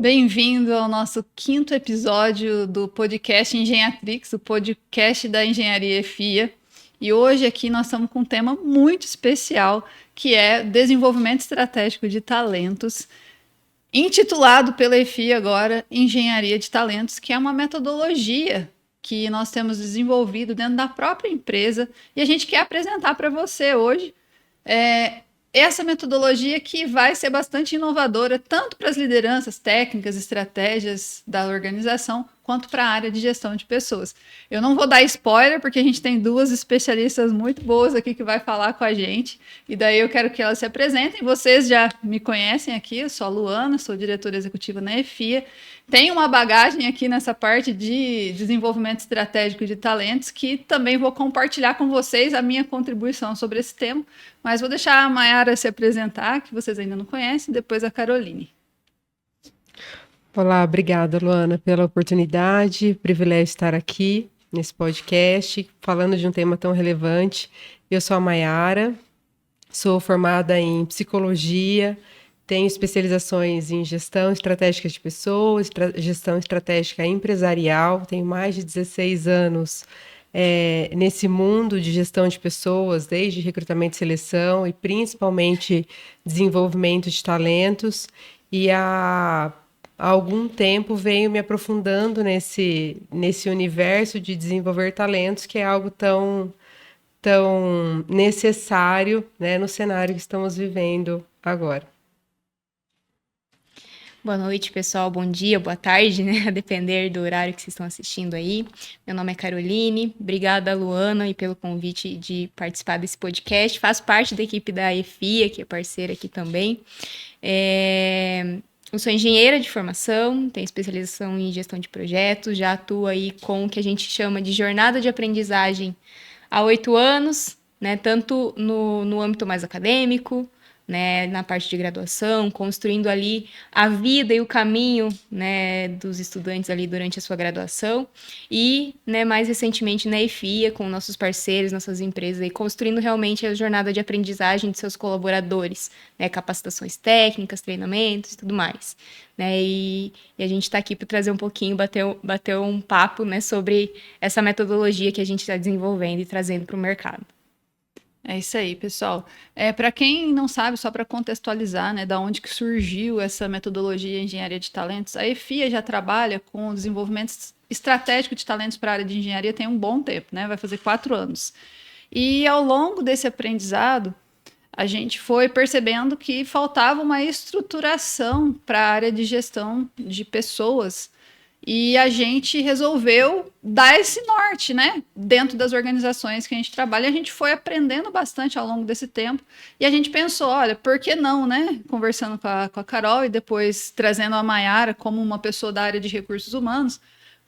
Bem-vindo ao nosso quinto episódio do podcast Engenhatrix, o podcast da Engenharia FIA. E hoje aqui nós estamos com um tema muito especial, que é desenvolvimento estratégico de talentos, intitulado pela EFIA agora Engenharia de Talentos, que é uma metodologia que nós temos desenvolvido dentro da própria empresa e a gente quer apresentar para você hoje. Essa metodologia que vai ser bastante inovadora, tanto para as lideranças, técnicas, estratégias da organização, quanto para a área de gestão de pessoas. Eu não vou dar spoiler, porque a gente tem duas especialistas muito boas aqui que vai falar com a gente, e daí eu quero que elas se apresentem. Vocês já me conhecem aqui, eu sou a Luana, sou diretora executiva na EFIA, tenho uma bagagem aqui nessa parte de desenvolvimento estratégico de talentos, que também vou compartilhar com vocês a minha contribuição sobre esse tema, mas vou deixar a Mayara se apresentar, que vocês ainda não conhecem, depois a Caroline. Olá, obrigada, Luana, pela oportunidade, privilégio estar aqui nesse podcast, falando de um tema tão relevante. Eu sou a Mayara, sou formada em psicologia, tenho especializações em gestão estratégica de pessoas, gestão estratégica empresarial, tenho mais de 16 anos nesse mundo de gestão de pessoas, desde recrutamento e seleção e principalmente desenvolvimento de talentos, e há algum tempo venho me aprofundando nesse universo de desenvolver talentos, que é algo tão necessário, né, no cenário que estamos vivendo agora. Boa noite, pessoal. Bom dia, boa tarde, né? A depender do horário que vocês estão assistindo aí. Meu nome é Caroline. Obrigada, Luana, e pelo convite de participar desse podcast. Faço parte da equipe da EFIA, que é parceira aqui também. Eu sou engenheira de formação, tenho especialização em gestão de projetos, já atuo aí com o que a gente chama de jornada de aprendizagem há 8 anos, né? Tanto no âmbito mais acadêmico, né, na parte de graduação, construindo ali a vida e o caminho, né, dos estudantes ali durante a sua graduação, e, né, mais recentemente na EFIA, com nossos parceiros, nossas empresas, aí, construindo realmente a jornada de aprendizagem de seus colaboradores, né, capacitações técnicas, treinamentos e tudo mais. Né, e a gente está aqui para trazer um pouquinho, bater um papo, né, sobre essa metodologia que a gente está desenvolvendo e trazendo para o mercado. É isso aí, pessoal. Para quem não sabe, só para contextualizar, né, da onde que surgiu essa metodologia em engenharia de talentos, a EFIA já trabalha com desenvolvimento estratégico de talentos para a área de engenharia tem um bom tempo, né? Vai fazer 4 anos. E ao longo desse aprendizado, a gente foi percebendo que faltava uma estruturação para a área de gestão de pessoas. E a gente resolveu dar esse norte, né? Dentro das organizações que a gente trabalha, a gente foi aprendendo bastante ao longo desse tempo. E a gente pensou, olha, por que não, né? Conversando com a Carol e depois trazendo a Mayara como uma pessoa da área de recursos humanos,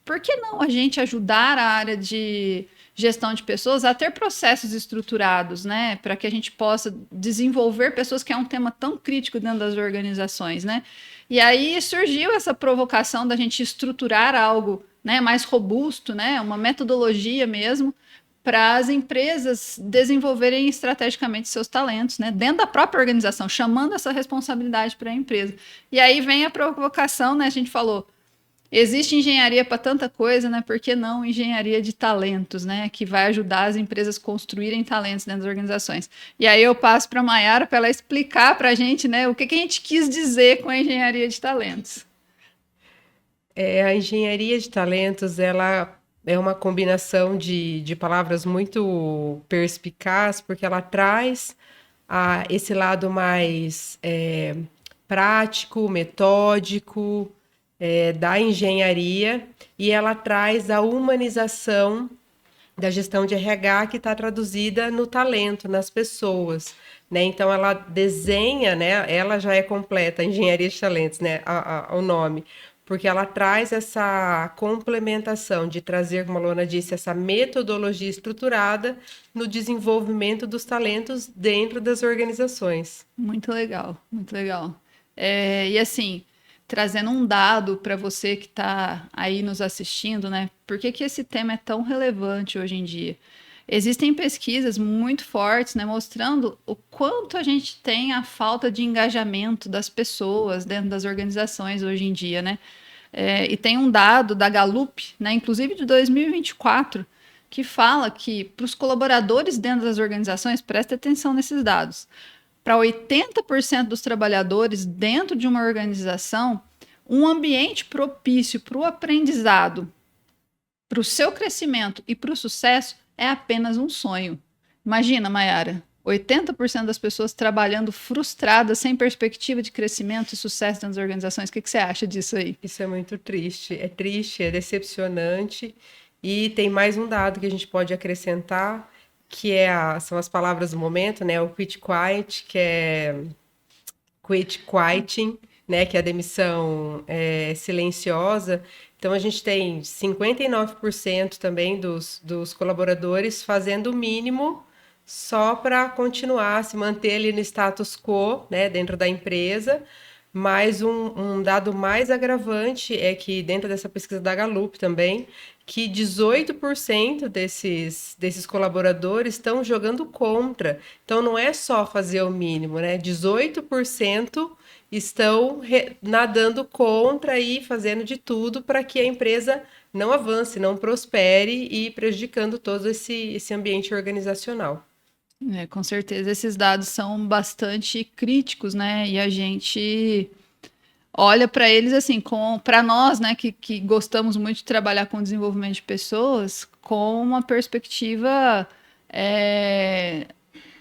por que não a gente ajudar a área de gestão de pessoas a ter processos estruturados, né? Para que a gente possa desenvolver pessoas, que é um tema tão crítico dentro das organizações, né? E aí surgiu essa provocação da gente estruturar algo, né, mais robusto, né, uma metodologia mesmo, para as empresas desenvolverem estrategicamente seus talentos, né, dentro da própria organização, chamando essa responsabilidade para a empresa. E aí vem a provocação, né, a gente falou, existe engenharia para tanta coisa, né? Por que não engenharia de talentos, né? Que vai ajudar as empresas a construírem talentos dentro das organizações. E aí eu passo para a Mayara para ela explicar para a gente, né? O que a gente quis dizer com a engenharia de talentos. A engenharia de talentos, ela é uma combinação de palavras muito perspicaz, porque ela traz esse lado mais prático, metódico, da engenharia, e ela traz a humanização da gestão de RH, que está traduzida no talento, nas pessoas, né? Então ela desenha, né? Ela já é completa, a engenharia de talentos, né? O nome, porque ela traz essa complementação de trazer, como a Luana disse, essa metodologia estruturada no desenvolvimento dos talentos dentro das organizações. Muito legal, muito legal. E assim, trazendo um dado para você que está aí nos assistindo, né? Por que esse tema é tão relevante hoje em dia? Existem pesquisas muito fortes, né, mostrando o quanto a gente tem a falta de engajamento das pessoas dentro das organizações hoje em dia, né? E tem um dado da Gallup, né, inclusive de 2024, que fala que para os colaboradores dentro das organizações, presta atenção nesses dados, para 80% dos trabalhadores dentro de uma organização, um ambiente propício para o aprendizado, para o seu crescimento e para o sucesso é apenas um sonho. Imagina, Mayara, 80% das pessoas trabalhando frustradas, sem perspectiva de crescimento e sucesso dentro das organizações. O que você acha disso aí? Isso é muito triste, é decepcionante. E tem mais um dado que a gente pode acrescentar, que são as palavras do momento, né? O quit quiet, que é quit quieting, né? Que é a demissão silenciosa. Então, a gente tem 59% também dos colaboradores fazendo o mínimo só para continuar, se manter ali no status quo, né? Dentro da empresa. Mas um dado mais agravante é que, dentro dessa pesquisa da Gallup também, que 18% desses colaboradores estão jogando contra. Então, não é só fazer o mínimo, né? 18% estão nadando contra e fazendo de tudo para que a empresa não avance, não prospere e prejudicando todo esse ambiente organizacional. Com certeza, esses dados são bastante críticos, né? E a gente olha para eles assim, para nós, né, que gostamos muito de trabalhar com desenvolvimento de pessoas, com uma perspectiva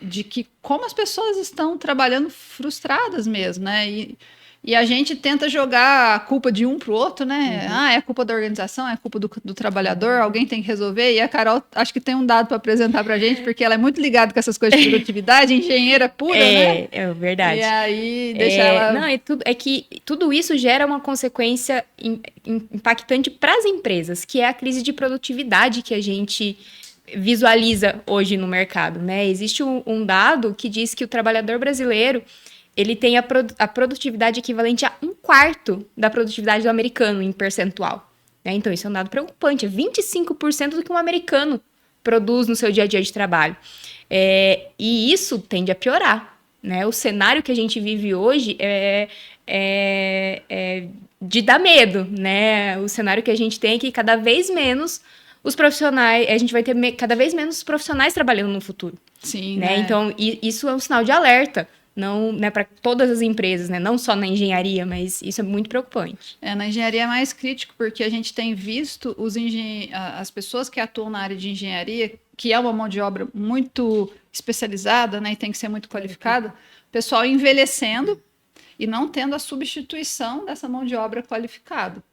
de que como as pessoas estão trabalhando frustradas mesmo, né? E a gente tenta jogar a culpa de um para o outro, né? É culpa da organização, é culpa do trabalhador, alguém tem que resolver. E a Carol, acho que tem um dado para apresentar para a gente, porque ela é muito ligada com essas coisas de produtividade, engenheira pura, né? É verdade. E aí, deixa ela... Não, é que tudo isso gera uma consequência impactante para as empresas, que é a crise de produtividade que a gente visualiza hoje no mercado, né? Existe um dado que diz que o trabalhador brasileiro ele tem a produtividade equivalente a 1/4 da produtividade do americano em percentual. Né? Então, isso é um dado preocupante. É 25% do que um americano produz no seu dia a dia de trabalho. E isso tende a piorar. Né? O cenário que a gente vive hoje é de dar medo. Né? O cenário que a gente tem é que cada vez menos os profissionais... A gente vai ter cada vez menos profissionais trabalhando no futuro. Sim, né? Então, isso é um sinal de alerta. Não, né, para todas as empresas, né? Não só na engenharia, mas isso é muito preocupante. Na engenharia é mais crítico, porque a gente tem visto as pessoas que atuam na área de engenharia, que é uma mão de obra muito especializada, né, e tem que ser muito qualificada, o pessoal envelhecendo e não tendo a substituição dessa mão de obra qualificada.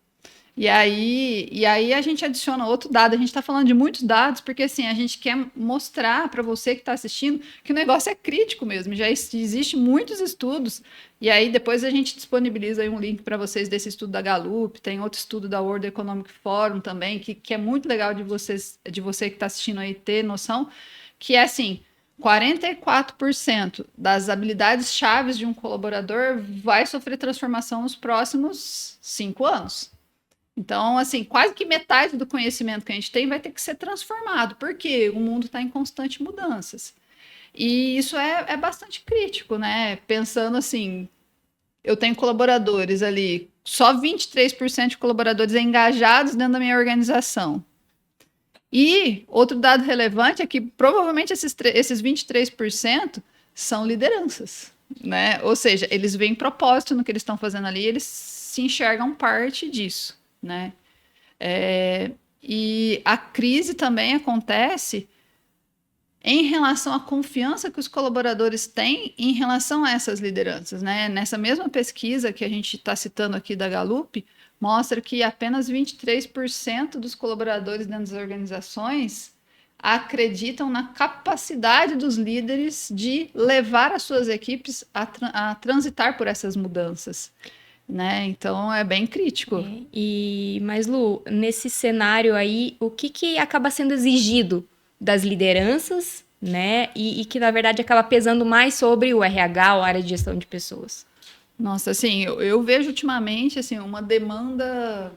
E aí a gente adiciona outro dado. A gente está falando de muitos dados, porque assim, a gente quer mostrar para você que está assistindo que o negócio é crítico mesmo. Já existe muitos estudos, e aí depois a gente disponibiliza aí um link para vocês desse estudo da Gallup, tem outro estudo da World Economic Forum também, que é muito legal de você que está assistindo aí ter noção, que é assim, 44% das habilidades chaves de um colaborador vai sofrer transformação nos próximos 5 anos. Então, assim, quase que metade do conhecimento que a gente tem vai ter que ser transformado, porque o mundo está em constantes mudanças. E isso é bastante crítico, né? Pensando assim, eu tenho colaboradores ali, só 23% de colaboradores engajados dentro da minha organização. E outro dado relevante é que provavelmente esses 23% são lideranças, né? Ou seja, eles veem propósito no que eles estão fazendo ali, eles se enxergam parte disso. Né? E a crise também acontece em relação à confiança que os colaboradores têm em relação a essas lideranças. Né? Nessa mesma pesquisa que a gente está citando aqui da Gallup, mostra que apenas 23% dos colaboradores dentro das organizações acreditam na capacidade dos líderes de levar as suas equipes a transitar por essas mudanças. Né? Então é bem crítico. Mas Lu, nesse cenário aí, o que acaba sendo exigido das lideranças, né? E que na verdade acaba pesando mais sobre o RH, ou a área de gestão de pessoas? Nossa, assim, eu vejo ultimamente assim, uma demanda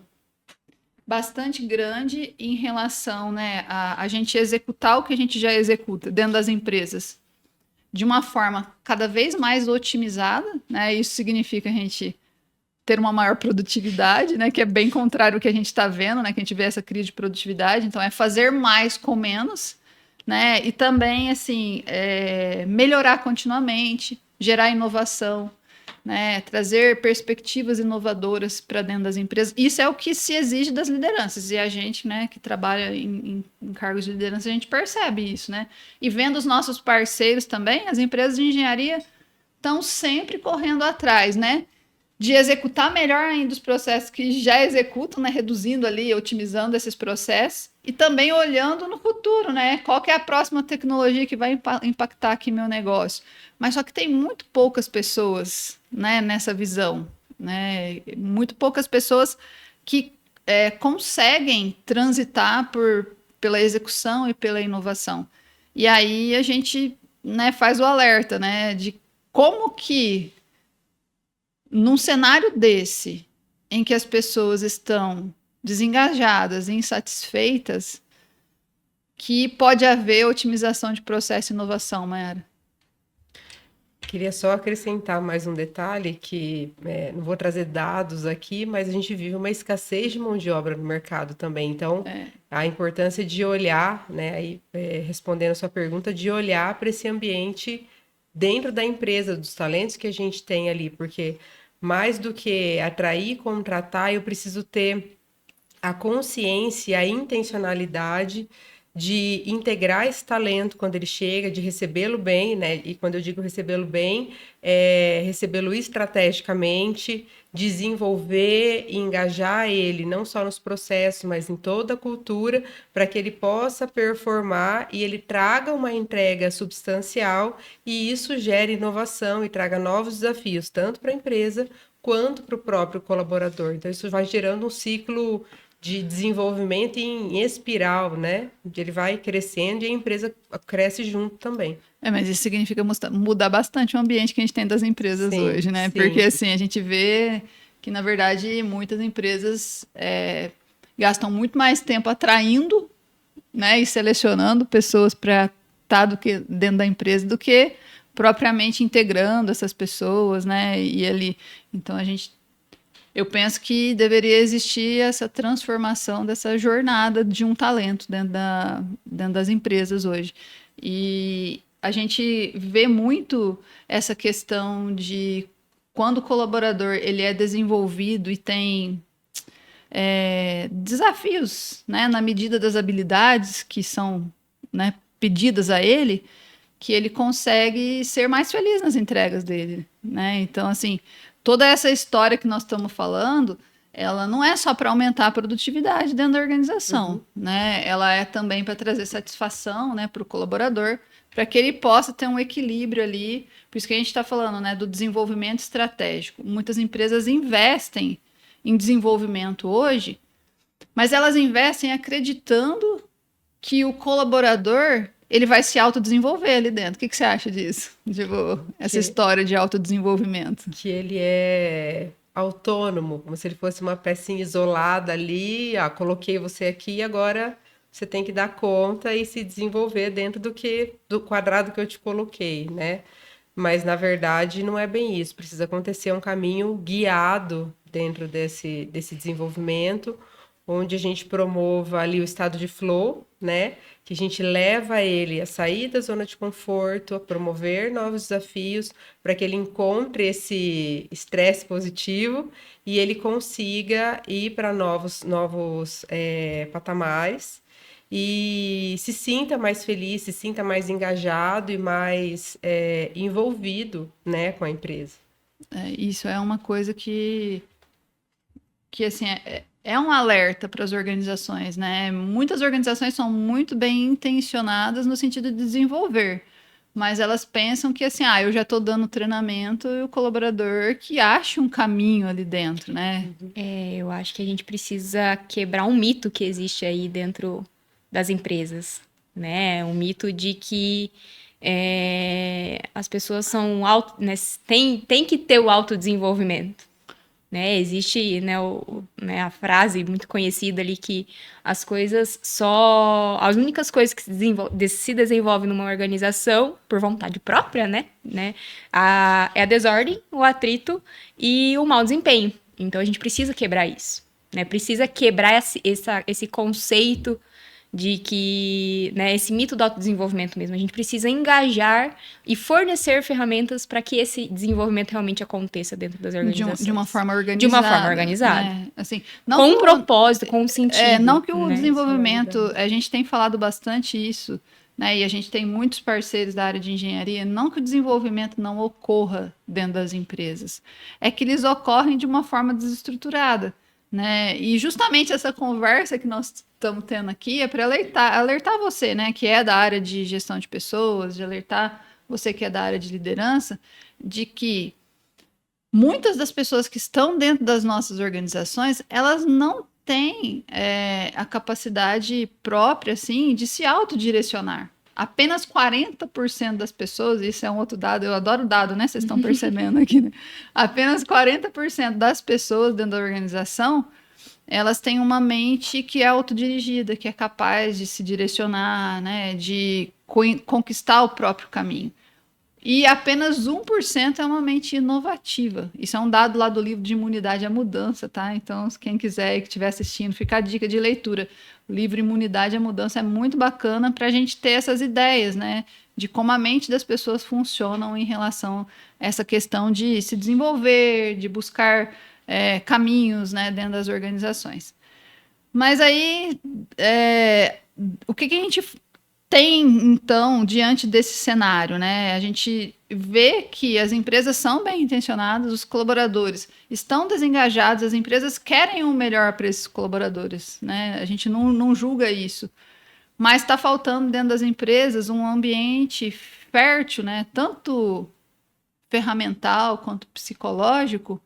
bastante grande em relação, né, a gente executar o que a gente já executa dentro das empresas de uma forma cada vez mais otimizada, né? Isso significa a gente ter uma maior produtividade, né? Que é bem contrário ao que a gente está vendo, né? Que a gente vê essa crise de produtividade. Então, é fazer mais com menos, né? E também, assim, melhorar continuamente, gerar inovação, né? Trazer perspectivas inovadoras para dentro das empresas. Isso é o que se exige das lideranças. E a gente, né, que trabalha em cargos de liderança, a gente percebe isso, né? E vendo os nossos parceiros também, as empresas de engenharia estão sempre correndo atrás, né? De executar melhor ainda os processos que já executam, né? Reduzindo ali, otimizando esses processos e também olhando no futuro, né? Qual que é a próxima tecnologia que vai impactar aqui meu negócio? Mas só que tem muito poucas pessoas, né, nessa visão, né? Muito poucas pessoas que conseguem transitar pela execução e pela inovação. E aí a gente, né, faz o alerta, né, de como que num cenário desse, em que as pessoas estão desengajadas, insatisfeitas, que pode haver otimização de processo e inovação, Mayara. Queria só acrescentar mais um detalhe que não vou trazer dados aqui, mas a gente vive uma escassez de mão de obra no mercado também. Então, a importância de olhar, né, aí, respondendo a sua pergunta, de olhar para esse ambiente dentro da empresa, dos talentos que a gente tem ali, porque mais do que atrair e contratar, eu preciso ter a consciência, a intencionalidade de integrar esse talento quando ele chega, de recebê-lo bem, né? E quando eu digo recebê-lo bem, recebê-lo estrategicamente, desenvolver e engajar ele, não só nos processos, mas em toda a cultura, para que ele possa performar e ele traga uma entrega substancial e isso gere inovação e traga novos desafios, tanto para a empresa quanto para o próprio colaborador. Então, isso vai gerando um ciclo de desenvolvimento em espiral, né? Ele vai crescendo e a empresa cresce junto também. Mas isso significa mudar bastante o ambiente que a gente tem das empresas hoje, né? Sim. Porque, assim, a gente vê que, na verdade, muitas empresas gastam muito mais tempo atraindo, né, e selecionando pessoas para estar dentro da empresa do que propriamente integrando essas pessoas, né? E ali. Então, eu penso que deveria existir essa transformação dessa jornada de um talento dentro das empresas hoje. E a gente vê muito essa questão de quando o colaborador ele é desenvolvido e tem desafios, né, na medida das habilidades que são, né, pedidas a ele, que ele consegue ser mais feliz nas entregas dele, né? Então, assim, toda essa história que nós estamos falando, ela não é só para aumentar a produtividade dentro da organização, né? Ela é também para trazer satisfação, né, para o colaborador, para que ele possa ter um equilíbrio ali. Por isso que a gente está falando, né, do desenvolvimento estratégico. Muitas empresas investem em desenvolvimento hoje, mas elas investem acreditando que o colaborador ele vai se autodesenvolver ali dentro. O que você acha disso? Tipo, essa história de autodesenvolvimento. Que ele é autônomo, como se ele fosse uma pecinha isolada ali, coloquei você aqui, agora você tem que dar conta e se desenvolver dentro do quadrado que eu te coloquei, né? Mas, na verdade, não é bem isso. Precisa acontecer um caminho guiado dentro desse desenvolvimento, onde a gente promova ali o estado de flow, né? Que a gente leva ele a sair da zona de conforto, a promover novos desafios, para que ele encontre esse estresse positivo e ele consiga ir para novos patamares e se sinta mais feliz, se sinta mais engajado e mais envolvido, né, com a empresa. Isso é uma coisa que assim, é um alerta para as organizações, né? Muitas organizações são muito bem intencionadas no sentido de desenvolver, mas elas pensam que assim, eu já estou dando treinamento e o colaborador que acha um caminho ali dentro, né? Eu acho que a gente precisa quebrar um mito que existe aí dentro das empresas, né? Um mito de que as pessoas são tem que ter o autodesenvolvimento. né? Existe, né, a frase muito conhecida ali que as únicas coisas que se desenvolvem numa organização por vontade própria, né? É a desordem, o atrito e o mau desempenho. Então a gente precisa quebrar isso, né? Precisa quebrar esse conceito de que, né, esse mito do autodesenvolvimento mesmo. A gente precisa engajar e fornecer ferramentas para que esse desenvolvimento realmente aconteça dentro das organizações. De uma forma organizada. De uma forma organizada. Né? Assim, com um propósito, com um sentido. Não que o né? desenvolvimento, a gente tem falado bastante isso, né? E a gente tem muitos parceiros da área de engenharia, não que o desenvolvimento não ocorra dentro das empresas, é que eles ocorrem de uma forma desestruturada. Né? E justamente essa conversa que nós estamos tendo aqui é para alertar você, né, que é da área de gestão de pessoas, de alertar você que é da área de liderança, de que muitas das pessoas que estão dentro das nossas organizações, elas não têm a capacidade própria, assim, de se autodirecionar. Apenas 40% das pessoas, isso é um outro dado, eu adoro dado, né? Vocês estão percebendo aqui, né? Apenas 40% das pessoas dentro da organização, elas têm uma mente que é autodirigida, que é capaz de se direcionar, né? De conquistar o próprio caminho. E apenas 1% é uma mente inovativa. Isso é um dado lá do livro de Imunidade à Mudança, tá? Então, quem quiser e que estiver assistindo, fica a dica de leitura. O livro Imunidade à Mudança é muito bacana para a gente ter essas ideias, né? De como a mente das pessoas funcionam em relação a essa questão de se desenvolver, de buscar caminhos, né, dentro das organizações. Mas aí, o que a gente tem, então, diante desse cenário, né? A gente vê que as empresas são bem intencionadas, os colaboradores estão desengajados, as empresas querem o melhor para esses colaboradores, né? A gente não julga isso. Mas está faltando dentro das empresas um ambiente fértil, né? Tanto ferramental quanto psicológico,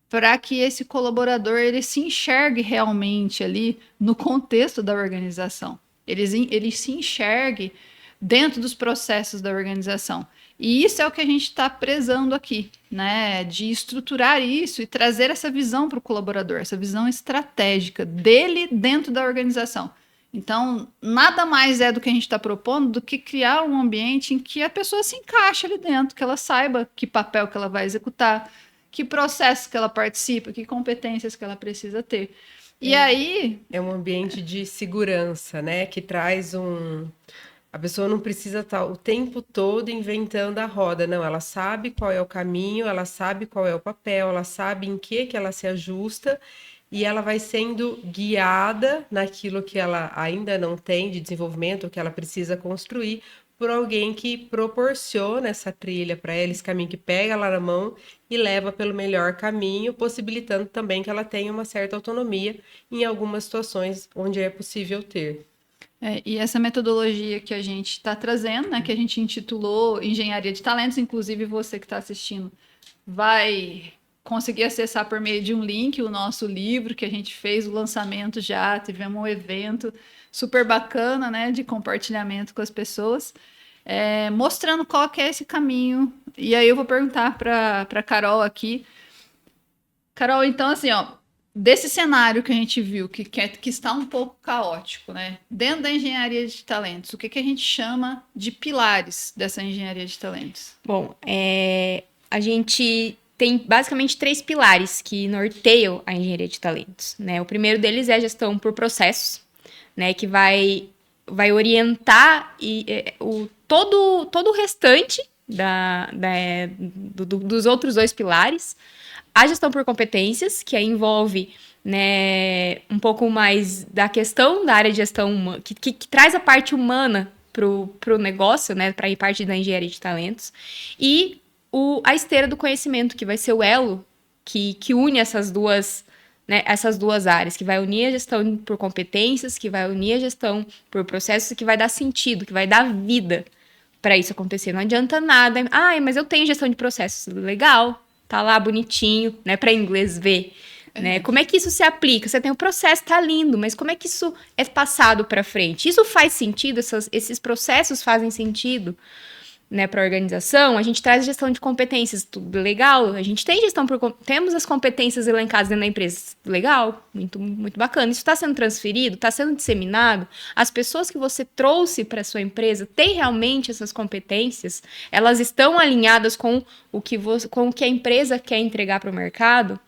para que esse colaborador ele se enxergue realmente ali no contexto da organização. Ele se enxergue dentro dos processos da organização. E isso é o que a gente está prezando aqui, né? De estruturar isso e trazer essa visão para o colaborador, essa visão estratégica dele dentro da organização. Então, nada mais é do que a gente está propondo do que criar um ambiente em que a pessoa se encaixe ali dentro, que ela saiba que papel que ela vai executar, que processos que ela participa, que competências que ela precisa ter. E aí... É um ambiente de segurança, né? Que traz A pessoa não precisa estar o tempo todo inventando a roda, não. Ela sabe qual é o caminho, ela sabe qual é o papel, ela sabe em que ela se ajusta e ela vai sendo guiada naquilo que ela ainda não tem de desenvolvimento, que ela precisa construir, por alguém que proporciona essa trilha para ela, esse caminho que pega ela na mão e leva pelo melhor caminho, possibilitando também que ela tenha uma certa autonomia em algumas situações onde é possível ter. E essa metodologia que a gente está trazendo, né, que a gente intitulou Engenharia de Talentos, inclusive você que está assistindo vai conseguir acessar por meio de um link o nosso livro, que a gente fez o lançamento já, tivemos um evento super bacana, né, de compartilhamento com as pessoas, mostrando qual que é esse caminho. E aí eu vou perguntar para Carol aqui. Carol, então assim, ó, desse cenário que a gente viu, que está um pouco caótico, né, dentro da engenharia de talentos, o que a gente chama de pilares dessa engenharia de talentos? Bom, a gente tem basicamente 3 pilares que norteiam a engenharia de talentos, né? O primeiro deles é a gestão por processos, né, que vai orientar todo o restante dos outros 2 pilares. A gestão por competências, que envolve, né, um pouco mais da questão da área de gestão humana, que traz a parte humana pro negócio, né, para ir parte da engenharia de talentos. E a esteira do conhecimento, que vai ser o elo que une essas duas áreas, que vai unir a gestão por competências, que vai unir a gestão por processos, que vai dar sentido, que vai dar vida para isso acontecer. Não adianta nada. Mas eu tenho gestão de processos. Legal, tá lá bonitinho, né, para inglês ver. Né? Como é que isso se aplica? Você tem o processo, tá lindo, mas como é que isso é passado para frente? Isso faz sentido? Esses processos fazem sentido? né, para a organização, a gente traz gestão de competências, tudo legal, a gente tem temos as competências elencadas dentro da empresa, legal, muito, muito bacana. Isso está sendo transferido, está sendo disseminado, as pessoas que você trouxe para a sua empresa têm realmente essas competências, elas estão alinhadas com o que a empresa quer entregar para o mercado,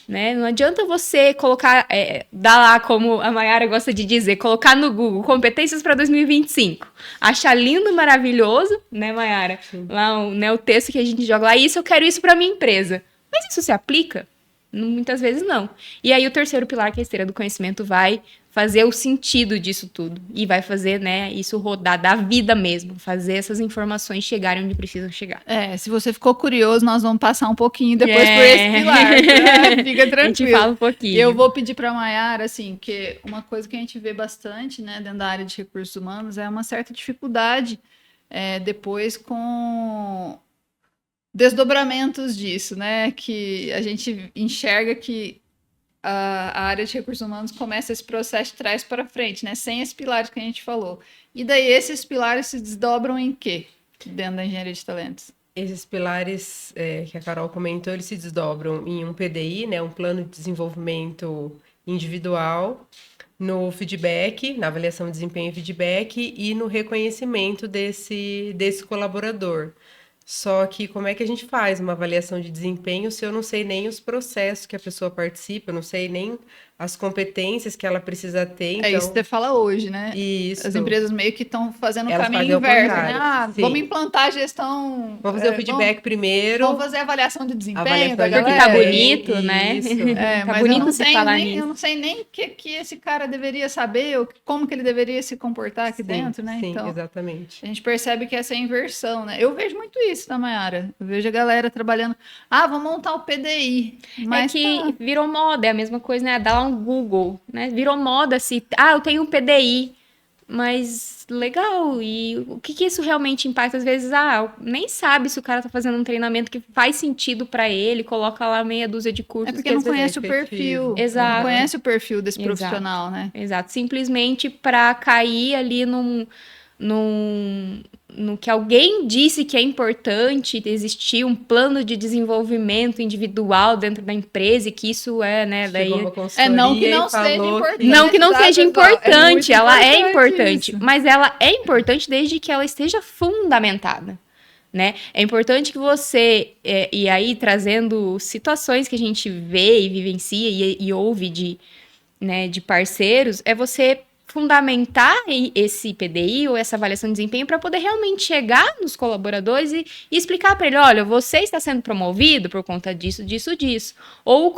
né? Não adianta você colocar, dar lá, como a Mayara gosta de dizer, colocar no Google competências para 2025. Achar lindo, maravilhoso, né, Mayara? Lá, né, o texto que a gente joga lá, isso eu quero isso para minha empresa. Mas isso se aplica? Muitas vezes não. E aí o terceiro pilar, que é a esteira do conhecimento, vai fazer o sentido disso tudo. E vai fazer, né, isso rodar da vida mesmo. Fazer essas informações chegarem onde precisam chegar. Se você ficou curioso, nós vamos passar um pouquinho depois por esse pilar. Tá? Fica tranquilo. A gente fala um pouquinho. Eu vou pedir para a Mayara, assim, que uma coisa que a gente vê bastante, né, dentro da área de recursos humanos é uma certa dificuldade depois com desdobramentos disso, né? Que a gente enxerga que a área de recursos humanos começa esse processo de trás para frente, né? Sem esses pilares que a gente falou. E daí esses pilares se desdobram em quê? Dentro da engenharia de talentos. Esses pilares que a Carol comentou, eles se desdobram em um PDI, né? Um plano de desenvolvimento individual, no feedback, na avaliação de desempenho e feedback e no reconhecimento desse colaborador. Só que como é que a gente faz uma avaliação de desempenho se eu não sei nem os processos que a pessoa participa, eu não sei nem as competências que ela precisa ter. Então... É isso que você fala hoje, né? Isso. As empresas meio que estão fazendo o Elas caminho inverso, né? Vamos implantar a gestão... Vamos fazer o feedback primeiro. Vamos fazer a avaliação de desempenho avaliação da porque galera. tá bonito, né? Tá mas bonito você falar nisso. Eu não sei nem o que esse cara deveria saber, ou como que ele deveria se comportar aqui dentro, né? Sim, então, exatamente. A gente percebe que essa é a inversão, né? Eu vejo muito isso na Mayara. Eu vejo a galera trabalhando, vamos montar o PDI. Mas virou moda, é a mesma coisa, né? Dá lá um Google, né? Virou moda se, eu tenho um PDI, mas legal, e o que isso realmente impacta? Às vezes, nem sabe se o cara tá fazendo um treinamento que faz sentido para ele, coloca lá meia dúzia de cursos. É porque não conhece o perfil. Exato. Não conhece o perfil desse profissional, né? Exato, simplesmente para cair ali no que alguém disse que é importante existir um plano de desenvolvimento individual dentro da empresa e que isso né, daí não que não seja importante. Não que não seja importante, ela é importante, mas ela é importante desde que ela esteja fundamentada, né? É importante que você, e aí trazendo situações que a gente vê e vivencia e ouve de parceiros, é você fundamentar esse PDI ou essa avaliação de desempenho para poder realmente chegar nos colaboradores e explicar para ele, olha, você está sendo promovido por conta disso, disso, disso. Ou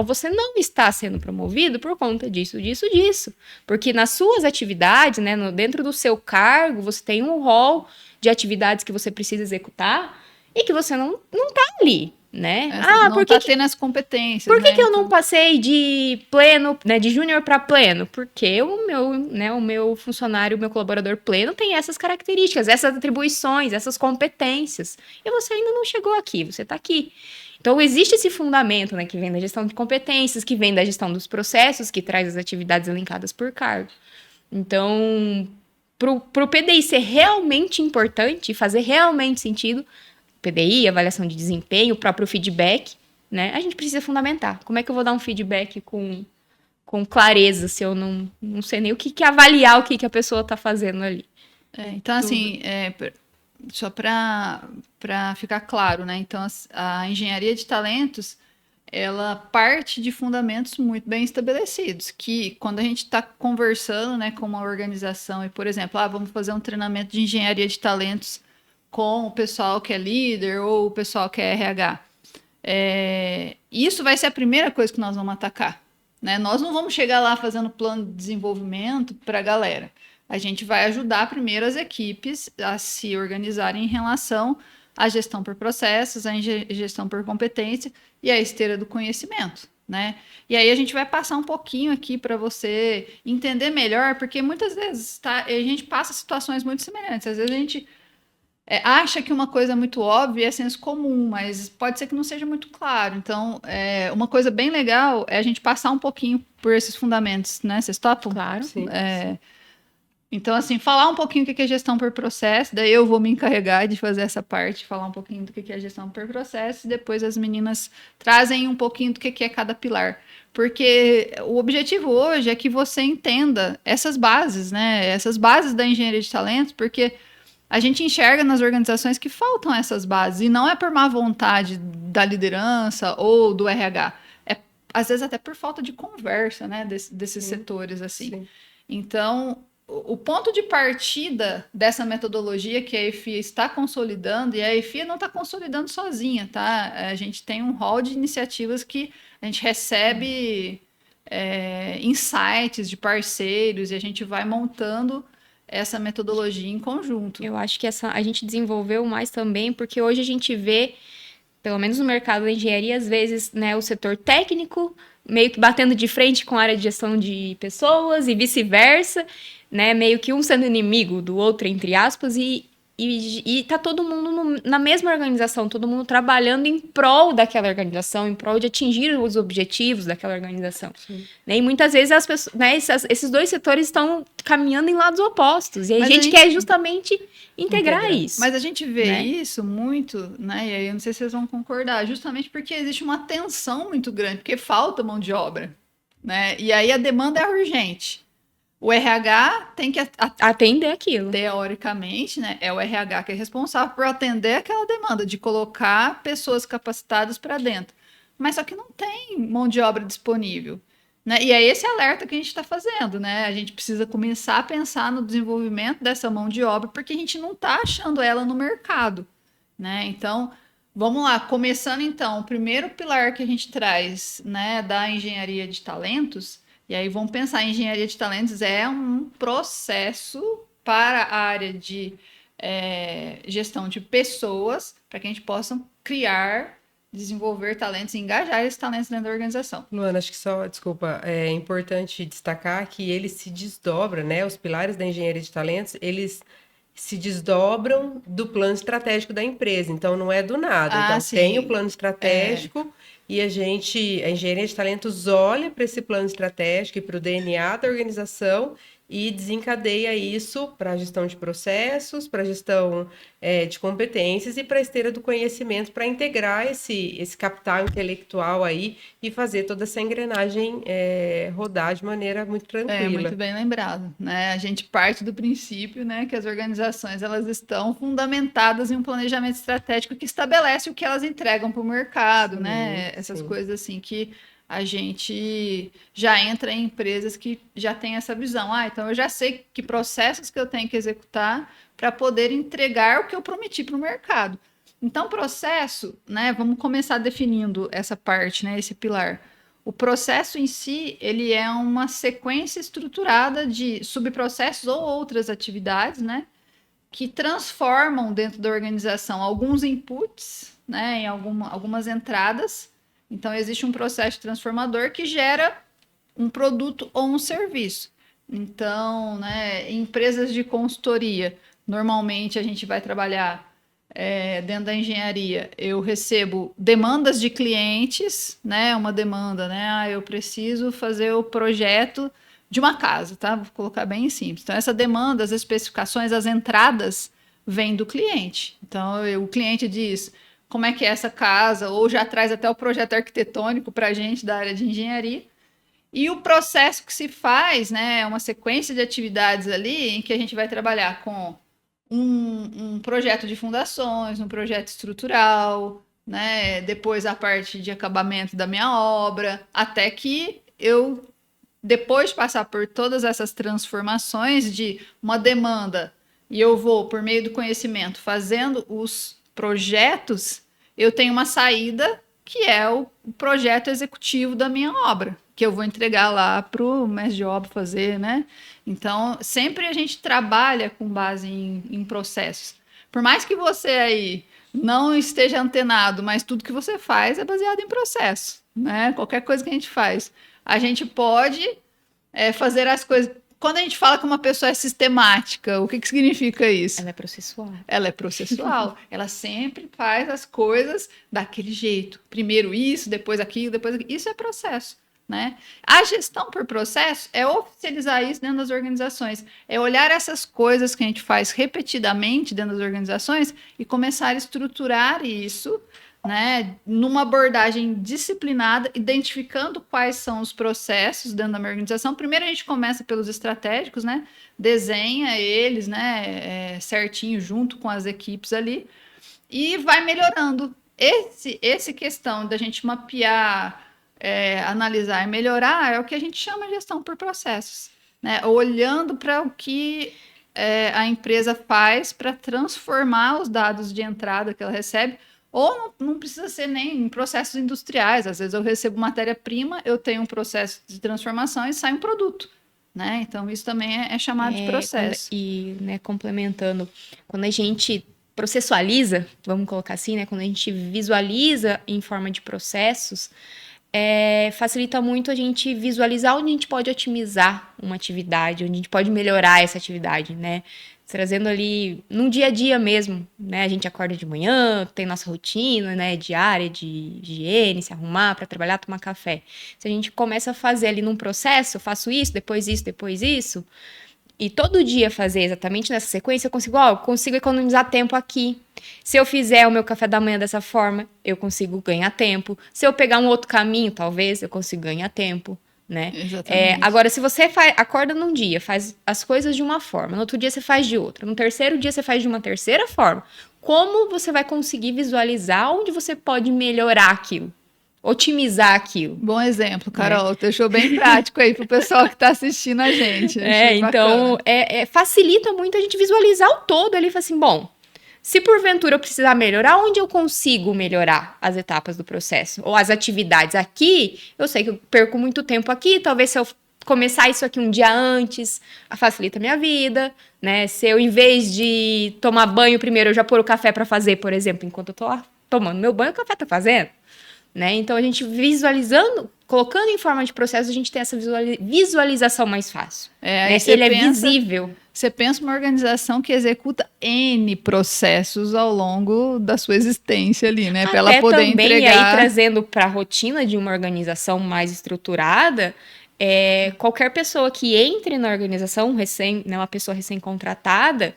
você não está sendo promovido por conta disso, disso, disso. Porque nas suas atividades, né, dentro do seu cargo, você tem um rol de atividades que você precisa executar e que você não está ali. Né? Não tá tendo as competências. Por que eu não passei de pleno, né, de júnior para pleno? Porque o meu funcionário, o meu colaborador pleno tem essas características, essas atribuições, essas competências. E você ainda não chegou aqui, você está aqui. Então, existe esse fundamento, né, que vem da gestão de competências, que vem da gestão dos processos, que traz as atividades elencadas por cargo. Então, pro PDI ser realmente importante, fazer realmente sentido, PDI, avaliação de desempenho, o próprio feedback, né? A gente precisa fundamentar. Como é que eu vou dar um feedback com clareza se eu não sei nem o que avaliar o que a pessoa está fazendo ali? Então, assim, só para ficar claro, né? Então, a engenharia de talentos, ela parte de fundamentos muito bem estabelecidos, que quando a gente está conversando, né, com uma organização e, por exemplo, vamos fazer um treinamento de engenharia de talentos com o pessoal que é líder ou o pessoal que é RH. Isso vai ser a primeira coisa que nós vamos atacar, né? Nós não vamos chegar lá fazendo plano de desenvolvimento para a galera. A gente vai ajudar primeiro as equipes a se organizarem em relação à gestão por processos, à gestão por competência e à esteira do conhecimento, né? E aí a gente vai passar um pouquinho aqui para você entender melhor, porque muitas vezes a gente passa situações muito semelhantes. Às vezes a gente acha que uma coisa é muito óbvia é senso comum, mas pode ser que não seja muito claro. Então, uma coisa bem legal é a gente passar um pouquinho por esses fundamentos, né? Vocês topam? Claro. Sim. Então, assim, falar um pouquinho do que é gestão por processo, daí eu vou me encarregar de fazer essa parte, falar um pouquinho do que é gestão por processo, e depois as meninas trazem um pouquinho do que é cada pilar. Porque o objetivo hoje é que você entenda essas bases, né? Essas bases da engenharia de talentos, porque a gente enxerga nas organizações que faltam essas bases, e não é por má vontade da liderança ou do RH, é às vezes até por falta de conversa, né, desses setores, assim. Sim. Então, o ponto de partida dessa metodologia que a EFIA está consolidando, e a EFIA não está consolidando sozinha, tá? A gente tem um hall de iniciativas que a gente recebe insights de parceiros e a gente vai montando essa metodologia em conjunto. Eu acho que a gente desenvolveu mais também, porque hoje a gente vê, pelo menos no mercado da engenharia, às vezes, né, o setor técnico meio que batendo de frente com a área de gestão de pessoas e vice-versa, né, meio que um sendo inimigo do outro, entre aspas, e tá todo mundo na mesma organização, todo mundo trabalhando em prol daquela organização, em prol de atingir os objetivos daquela organização. Né? E muitas vezes as pessoas, né, esses dois setores estão caminhando em lados opostos, e a gente quer justamente integrar isso. Mas a gente vê, né, isso muito, né? E aí eu não sei se vocês vão concordar, justamente porque existe uma tensão muito grande, porque falta mão de obra, né? E aí a demanda é urgente. O RH tem que atender aquilo. Teoricamente, né? É o RH que é responsável por atender aquela demanda, de colocar pessoas capacitadas para dentro. Mas só que não tem mão de obra disponível. Né? E é esse alerta que a gente está fazendo, né? A gente precisa começar a pensar no desenvolvimento dessa mão de obra, porque a gente não está achando ela no mercado, né? Então, vamos lá, começando então, o primeiro pilar que a gente traz, né, da engenharia de talentos, e aí vamos pensar, a engenharia de talentos é um processo para a área de gestão de pessoas, para que a gente possa criar, desenvolver talentos e engajar esses talentos dentro da organização. Luana, acho que só, desculpa, é importante destacar que ele se desdobra, né? Os pilares da engenharia de talentos, eles se desdobram do plano estratégico da empresa, então não é do nada. Então sim. tem o plano estratégico e a engenharia de talentos olha para esse plano estratégico e para o DNA da organização e desencadeia isso para a gestão de processos, para a gestão de competências e para a esteira do conhecimento, para integrar esse capital intelectual aí e fazer toda essa engrenagem rodar de maneira muito tranquila. Muito bem lembrado, né? A gente parte do princípio, né, que as organizações elas estão fundamentadas em um planejamento estratégico que estabelece o que elas entregam para o mercado, né? Essas coisas assim que a gente já entra em empresas que já têm essa visão. Então eu já sei que processos que eu tenho que executar para poder entregar o que eu prometi para o mercado. Então, processo, né? Vamos começar definindo essa parte, né? Esse pilar. O processo em si, ele é uma sequência estruturada de subprocessos ou outras atividades, né? Que transformam dentro da organização alguns inputs, né? Em algumas entradas. Então, existe um processo transformador que gera um produto ou um serviço. Então, né, em empresas de consultoria, normalmente a gente vai trabalhar dentro da engenharia. Eu recebo demandas de clientes, né? Uma demanda, né? Eu preciso fazer o projeto de uma casa, tá? Vou colocar bem simples. Então, essa demanda, as especificações, as entradas vêm do cliente. Então, o cliente diz como é que é essa casa, ou já traz até o projeto arquitetônico para a gente da área de engenharia. E o processo que se faz, né, é uma sequência de atividades ali em que a gente vai trabalhar com um projeto de fundações, um projeto estrutural, né, depois a parte de acabamento da minha obra, até que eu, depois de passar por todas essas transformações de uma demanda, e eu vou, por meio do conhecimento, fazendo os projetos, eu tenho uma saída que é o projeto executivo da minha obra, que eu vou entregar lá para o mestre de obra fazer, né? Então, sempre a gente trabalha com base em processos. Por mais que você aí não esteja antenado, mas tudo que você faz é baseado em processo, né? Qualquer coisa que a gente pode fazer as coisas. Quando a gente fala que uma pessoa é sistemática, o que significa isso? Ela é processual. Ela é processual. Ela sempre faz as coisas daquele jeito. Primeiro isso, depois aquilo, depois aquilo. Isso é processo. né? A gestão por processo é oficializar isso dentro das organizações, é olhar essas coisas que a gente faz repetidamente dentro das organizações e começar a estruturar isso, né, numa abordagem disciplinada, identificando quais são os processos dentro da minha organização. Primeiro a gente começa pelos estratégicos, né, desenha eles, né, certinho junto com as equipes ali e vai melhorando. Esse questão da gente mapear, analisar e melhorar é o que a gente chama de gestão por processos, né? Olhando para o que a empresa faz para transformar os dados de entrada que ela recebe, ou não precisa ser nem em processos industriais. Às vezes eu recebo matéria-prima, eu tenho um processo de transformação e sai um produto, né? Então isso também é chamado de processo. E, né, complementando, quando a gente processualiza, vamos colocar assim, né? Quando a gente visualiza em forma de processos, facilita muito a gente visualizar onde a gente pode otimizar uma atividade, onde a gente pode melhorar essa atividade, né? Trazendo ali no dia a dia mesmo, né? A gente acorda de manhã, tem nossa rotina, né, diária de higiene, se arrumar para trabalhar, tomar café. Se a gente começa a fazer ali num processo, eu faço isso, depois isso, e todo dia fazer exatamente nessa sequência, eu consigo economizar tempo aqui. Se eu fizer o meu café da manhã dessa forma, eu consigo ganhar tempo. Se eu pegar um outro caminho, talvez, eu consigo ganhar tempo, né? Exatamente. Agora, se você acorda num dia, faz as coisas de uma forma, no outro dia você faz de outra, no terceiro dia você faz de uma terceira forma, como você vai conseguir visualizar onde você pode melhorar aquilo? Otimizar aquilo. Bom exemplo, Carol. Deixou bem prático aí pro pessoal que está assistindo a gente. Então, facilita muito a gente visualizar o todo ali e falar assim, bom, se porventura eu precisar melhorar, onde eu consigo melhorar as etapas do processo? Ou as atividades aqui, eu sei que eu perco muito tempo aqui, talvez se eu começar isso aqui um dia antes, facilita a minha vida, né? Se eu, em vez de tomar banho primeiro, eu já pôr o café para fazer, por exemplo, enquanto eu tô lá tomando meu banho, o café tá fazendo. Né? Então, a gente visualizando, colocando em forma de processo, a gente tem essa visualização mais fácil. Né? Ele é visível. Você pensa uma organização que executa N processos ao longo da sua existência ali, né? Para ela poder também, entregar... E aí, trazendo para a rotina de uma organização mais estruturada, qualquer pessoa que entre na organização, né, uma pessoa recém-contratada,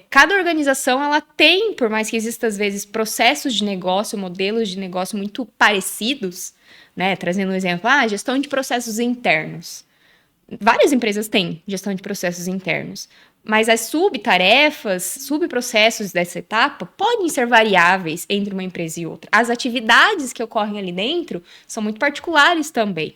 cada organização ela tem, por mais que existam às vezes processos de negócio, modelos de negócio muito parecidos, né? Trazendo um exemplo, gestão de processos internos. Várias empresas têm gestão de processos internos, mas as subtarefas, subprocessos dessa etapa podem ser variáveis entre uma empresa e outra. As atividades que ocorrem ali dentro são muito particulares também,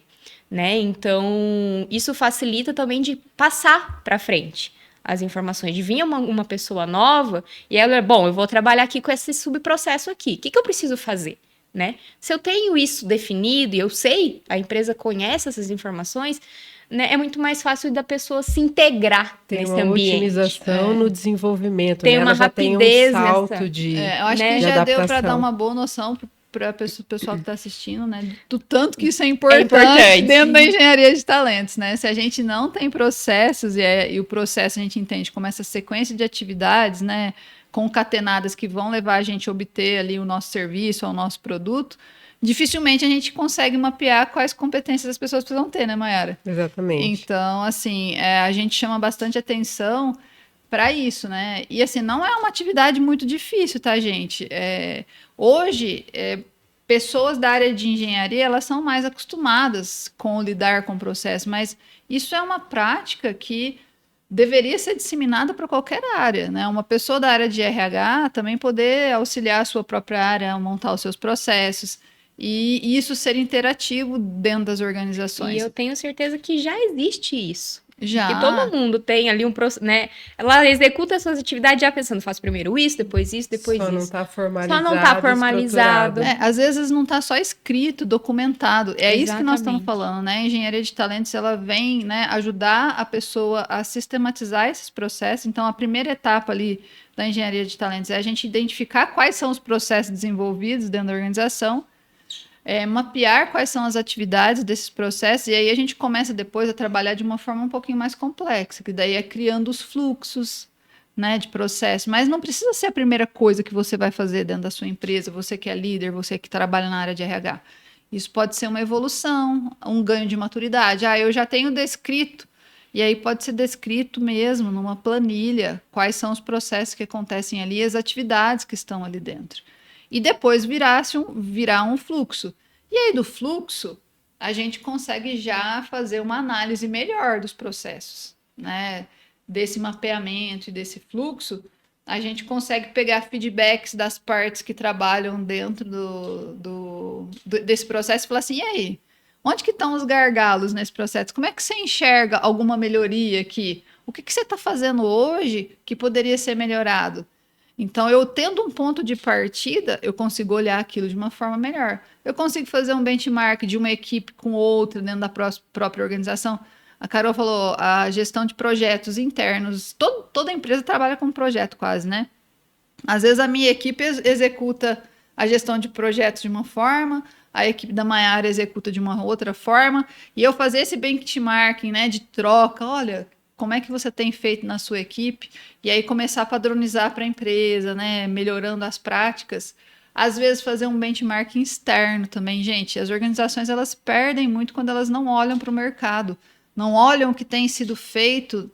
né? Então, isso facilita também de passar para frente as informações, de vir uma pessoa nova e ela, eu vou trabalhar aqui com esse subprocesso aqui. O que eu preciso fazer? Né? Se eu tenho isso definido e eu sei, a empresa conhece essas informações, né, é muito mais fácil da pessoa se integrar nesse ambiente. Tem uma otimização no desenvolvimento. Tem uma rapidez já tem um salto de eu acho que já deu para dar uma boa noção para o pessoal que está assistindo, né, do tanto que isso é importante dentro da engenharia de talentos, né? Se a gente não tem processos e o processo a gente entende como essa sequência de atividades, né, concatenadas que vão levar a gente a obter ali o nosso serviço ou o nosso produto, dificilmente a gente consegue mapear quais competências as pessoas precisam ter, né, Mayara? Exatamente. Então, assim, a gente chama bastante atenção para isso, né? E, assim, não é uma atividade muito difícil, tá, gente? Hoje, pessoas da área de engenharia, elas são mais acostumadas com lidar com o processo, mas isso é uma prática que deveria ser disseminada para qualquer área, né? Uma pessoa da área de RH também poder auxiliar a sua própria área a montar os seus processos e isso ser interativo dentro das organizações. E eu tenho certeza que já existe isso. Já. Que todo mundo tem ali um processo, né? Ela executa as suas atividades já pensando, faço primeiro isso, depois isso, depois Só isso. Não está formalizado. Só não está formalizado. Às vezes não está só escrito, documentado. Isso que nós estamos falando, né? A engenharia de talentos, ela vem, né, ajudar a pessoa a sistematizar esses processos. Então, a primeira etapa ali da engenharia de talentos é a gente identificar quais são os processos desenvolvidos dentro da organização, mapear quais são as atividades desses processos, e aí a gente começa depois a trabalhar de uma forma um pouquinho mais complexa, que daí é criando os fluxos, né, de processo. Mas não precisa ser a primeira coisa que você vai fazer dentro da sua empresa, você que é líder, você que trabalha na área de RH. Isso pode ser uma evolução, um ganho de maturidade. Eu já tenho descrito, e aí pode ser descrito mesmo numa planilha quais são os processos que acontecem ali, as atividades que estão ali dentro. E depois virar um fluxo. E aí do fluxo, a gente consegue já fazer uma análise melhor dos processos, né? Desse mapeamento e desse fluxo, a gente consegue pegar feedbacks das partes que trabalham dentro desse processo e falar assim, e aí? Onde que estão os gargalos nesse processo? Como é que você enxerga alguma melhoria aqui? O que você está fazendo hoje que poderia ser melhorado? Então, eu tendo um ponto de partida, eu consigo olhar aquilo de uma forma melhor. Eu consigo fazer um benchmark de uma equipe com outra dentro da própria organização. A Carol falou, a gestão de projetos internos. Toda empresa trabalha com projeto quase, né? Às vezes a minha equipe executa a gestão de projetos de uma forma, a equipe da Maiara executa de uma outra forma, e eu fazer esse benchmarking, né, de troca, olha, como é que você tem feito na sua equipe, e aí começar a padronizar para a empresa, né, melhorando as práticas. Às vezes fazer um benchmarking externo também, gente. As organizações elas perdem muito quando elas não olham para o mercado, não olham o que tem sido feito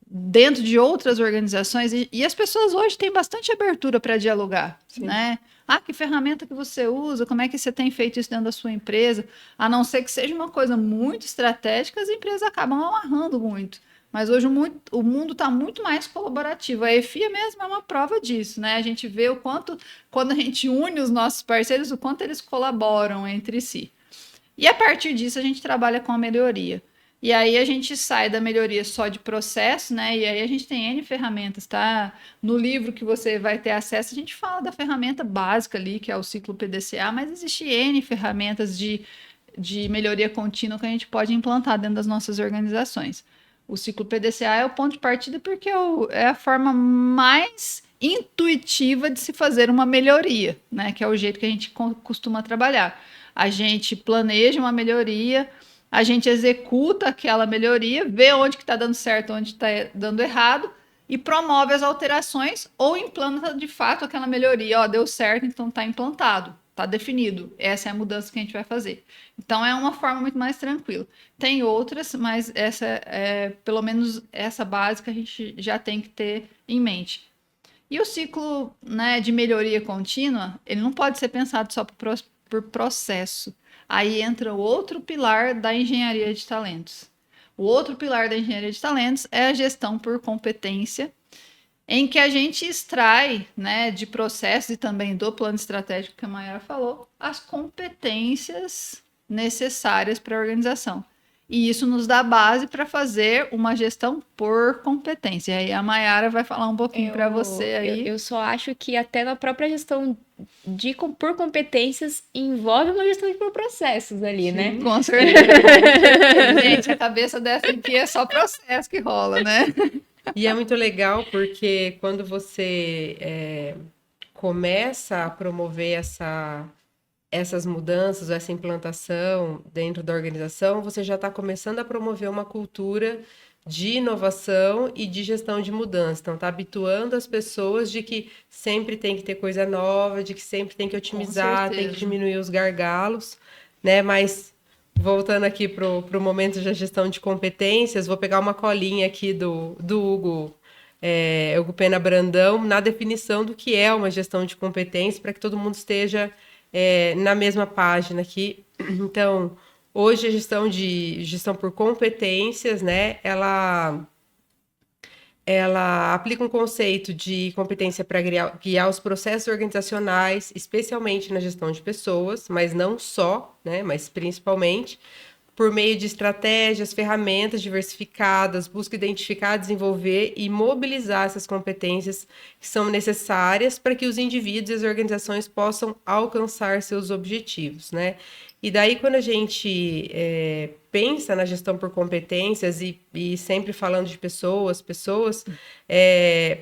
dentro de outras organizações, e as pessoas hoje têm bastante abertura para dialogar, né? Que ferramenta que você usa, como é que você tem feito isso dentro da sua empresa? A não ser que seja uma coisa muito estratégica, as empresas acabam amarrando muito. Mas hoje o mundo está muito mais colaborativo. A EFIA mesmo é uma prova disso, né? A gente vê o quanto, quando a gente une os nossos parceiros, o quanto eles colaboram entre si. E a partir disso a gente trabalha com a melhoria. E aí a gente sai da melhoria só de processo, né? E aí a gente tem N ferramentas, tá? No livro que você vai ter acesso, a gente fala da ferramenta básica ali, que é o ciclo PDCA, mas existe N ferramentas de melhoria contínua que a gente pode implantar dentro das nossas organizações. O ciclo PDCA é o ponto de partida porque é a forma mais intuitiva de se fazer uma melhoria, né? Que é o jeito que a gente costuma trabalhar. A gente planeja uma melhoria, a gente executa aquela melhoria, vê onde que está dando certo, onde está dando errado, e promove as alterações ou implanta de fato aquela melhoria. Deu certo, então está implantado, está definido. Essa é a mudança que a gente vai fazer. Então é uma forma muito mais tranquila. Tem outras, mas pelo menos essa básica a gente já tem que ter em mente. E o ciclo, né, de melhoria contínua, ele não pode ser pensado só por processo. Aí entra o outro pilar da engenharia de talentos. O outro pilar da engenharia de talentos é a gestão por competência, em que a gente extrai, né, de processos e também do plano estratégico que a Maiara falou, as competências necessárias para a organização. E isso nos dá base para fazer uma gestão por competência. E aí a Maiara vai falar um pouquinho para você aí. Eu só acho que até na própria gestão por competências envolve uma gestão por processos ali, né? Com certeza. Gente, a cabeça dessa aqui é só processo que rola, né? E é muito legal porque quando você começa a promover essas mudanças, essa implantação dentro da organização, você já está começando a promover uma cultura de inovação e de gestão de mudança. Então, está habituando as pessoas de que sempre tem que ter coisa nova, de que sempre tem que otimizar, tem que diminuir os gargalos, né? Mas, voltando aqui para o momento da gestão de competências, vou pegar uma colinha aqui do Hugo Pena Brandão, na definição do que é uma gestão de competências, para que todo mundo esteja na mesma página aqui. Então, hoje a gestão por competências, né? Ela aplica um conceito de competência para guiar os processos organizacionais, especialmente na gestão de pessoas, mas não só, né? Mas principalmente por meio de estratégias, ferramentas diversificadas, busca identificar, desenvolver e mobilizar essas competências que são necessárias para que os indivíduos e as organizações possam alcançar seus objetivos, né? E daí, quando a gente pensa na gestão por competências e sempre falando de pessoas,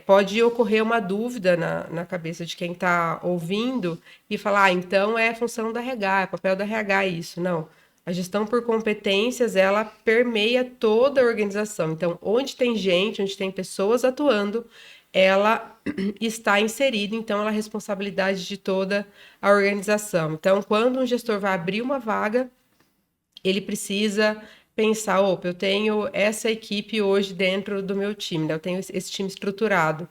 pode ocorrer uma dúvida na cabeça de quem está ouvindo e falar, então é função da RH, é papel da RH isso. Não. A gestão por competências, ela permeia toda a organização. Então, onde tem gente, onde tem pessoas atuando, ela está inserida, então ela é responsabilidade de toda a organização. Então, quando um gestor vai abrir uma vaga, ele precisa pensar, opa, eu tenho essa equipe hoje dentro do meu time, né? Eu tenho esse time estruturado.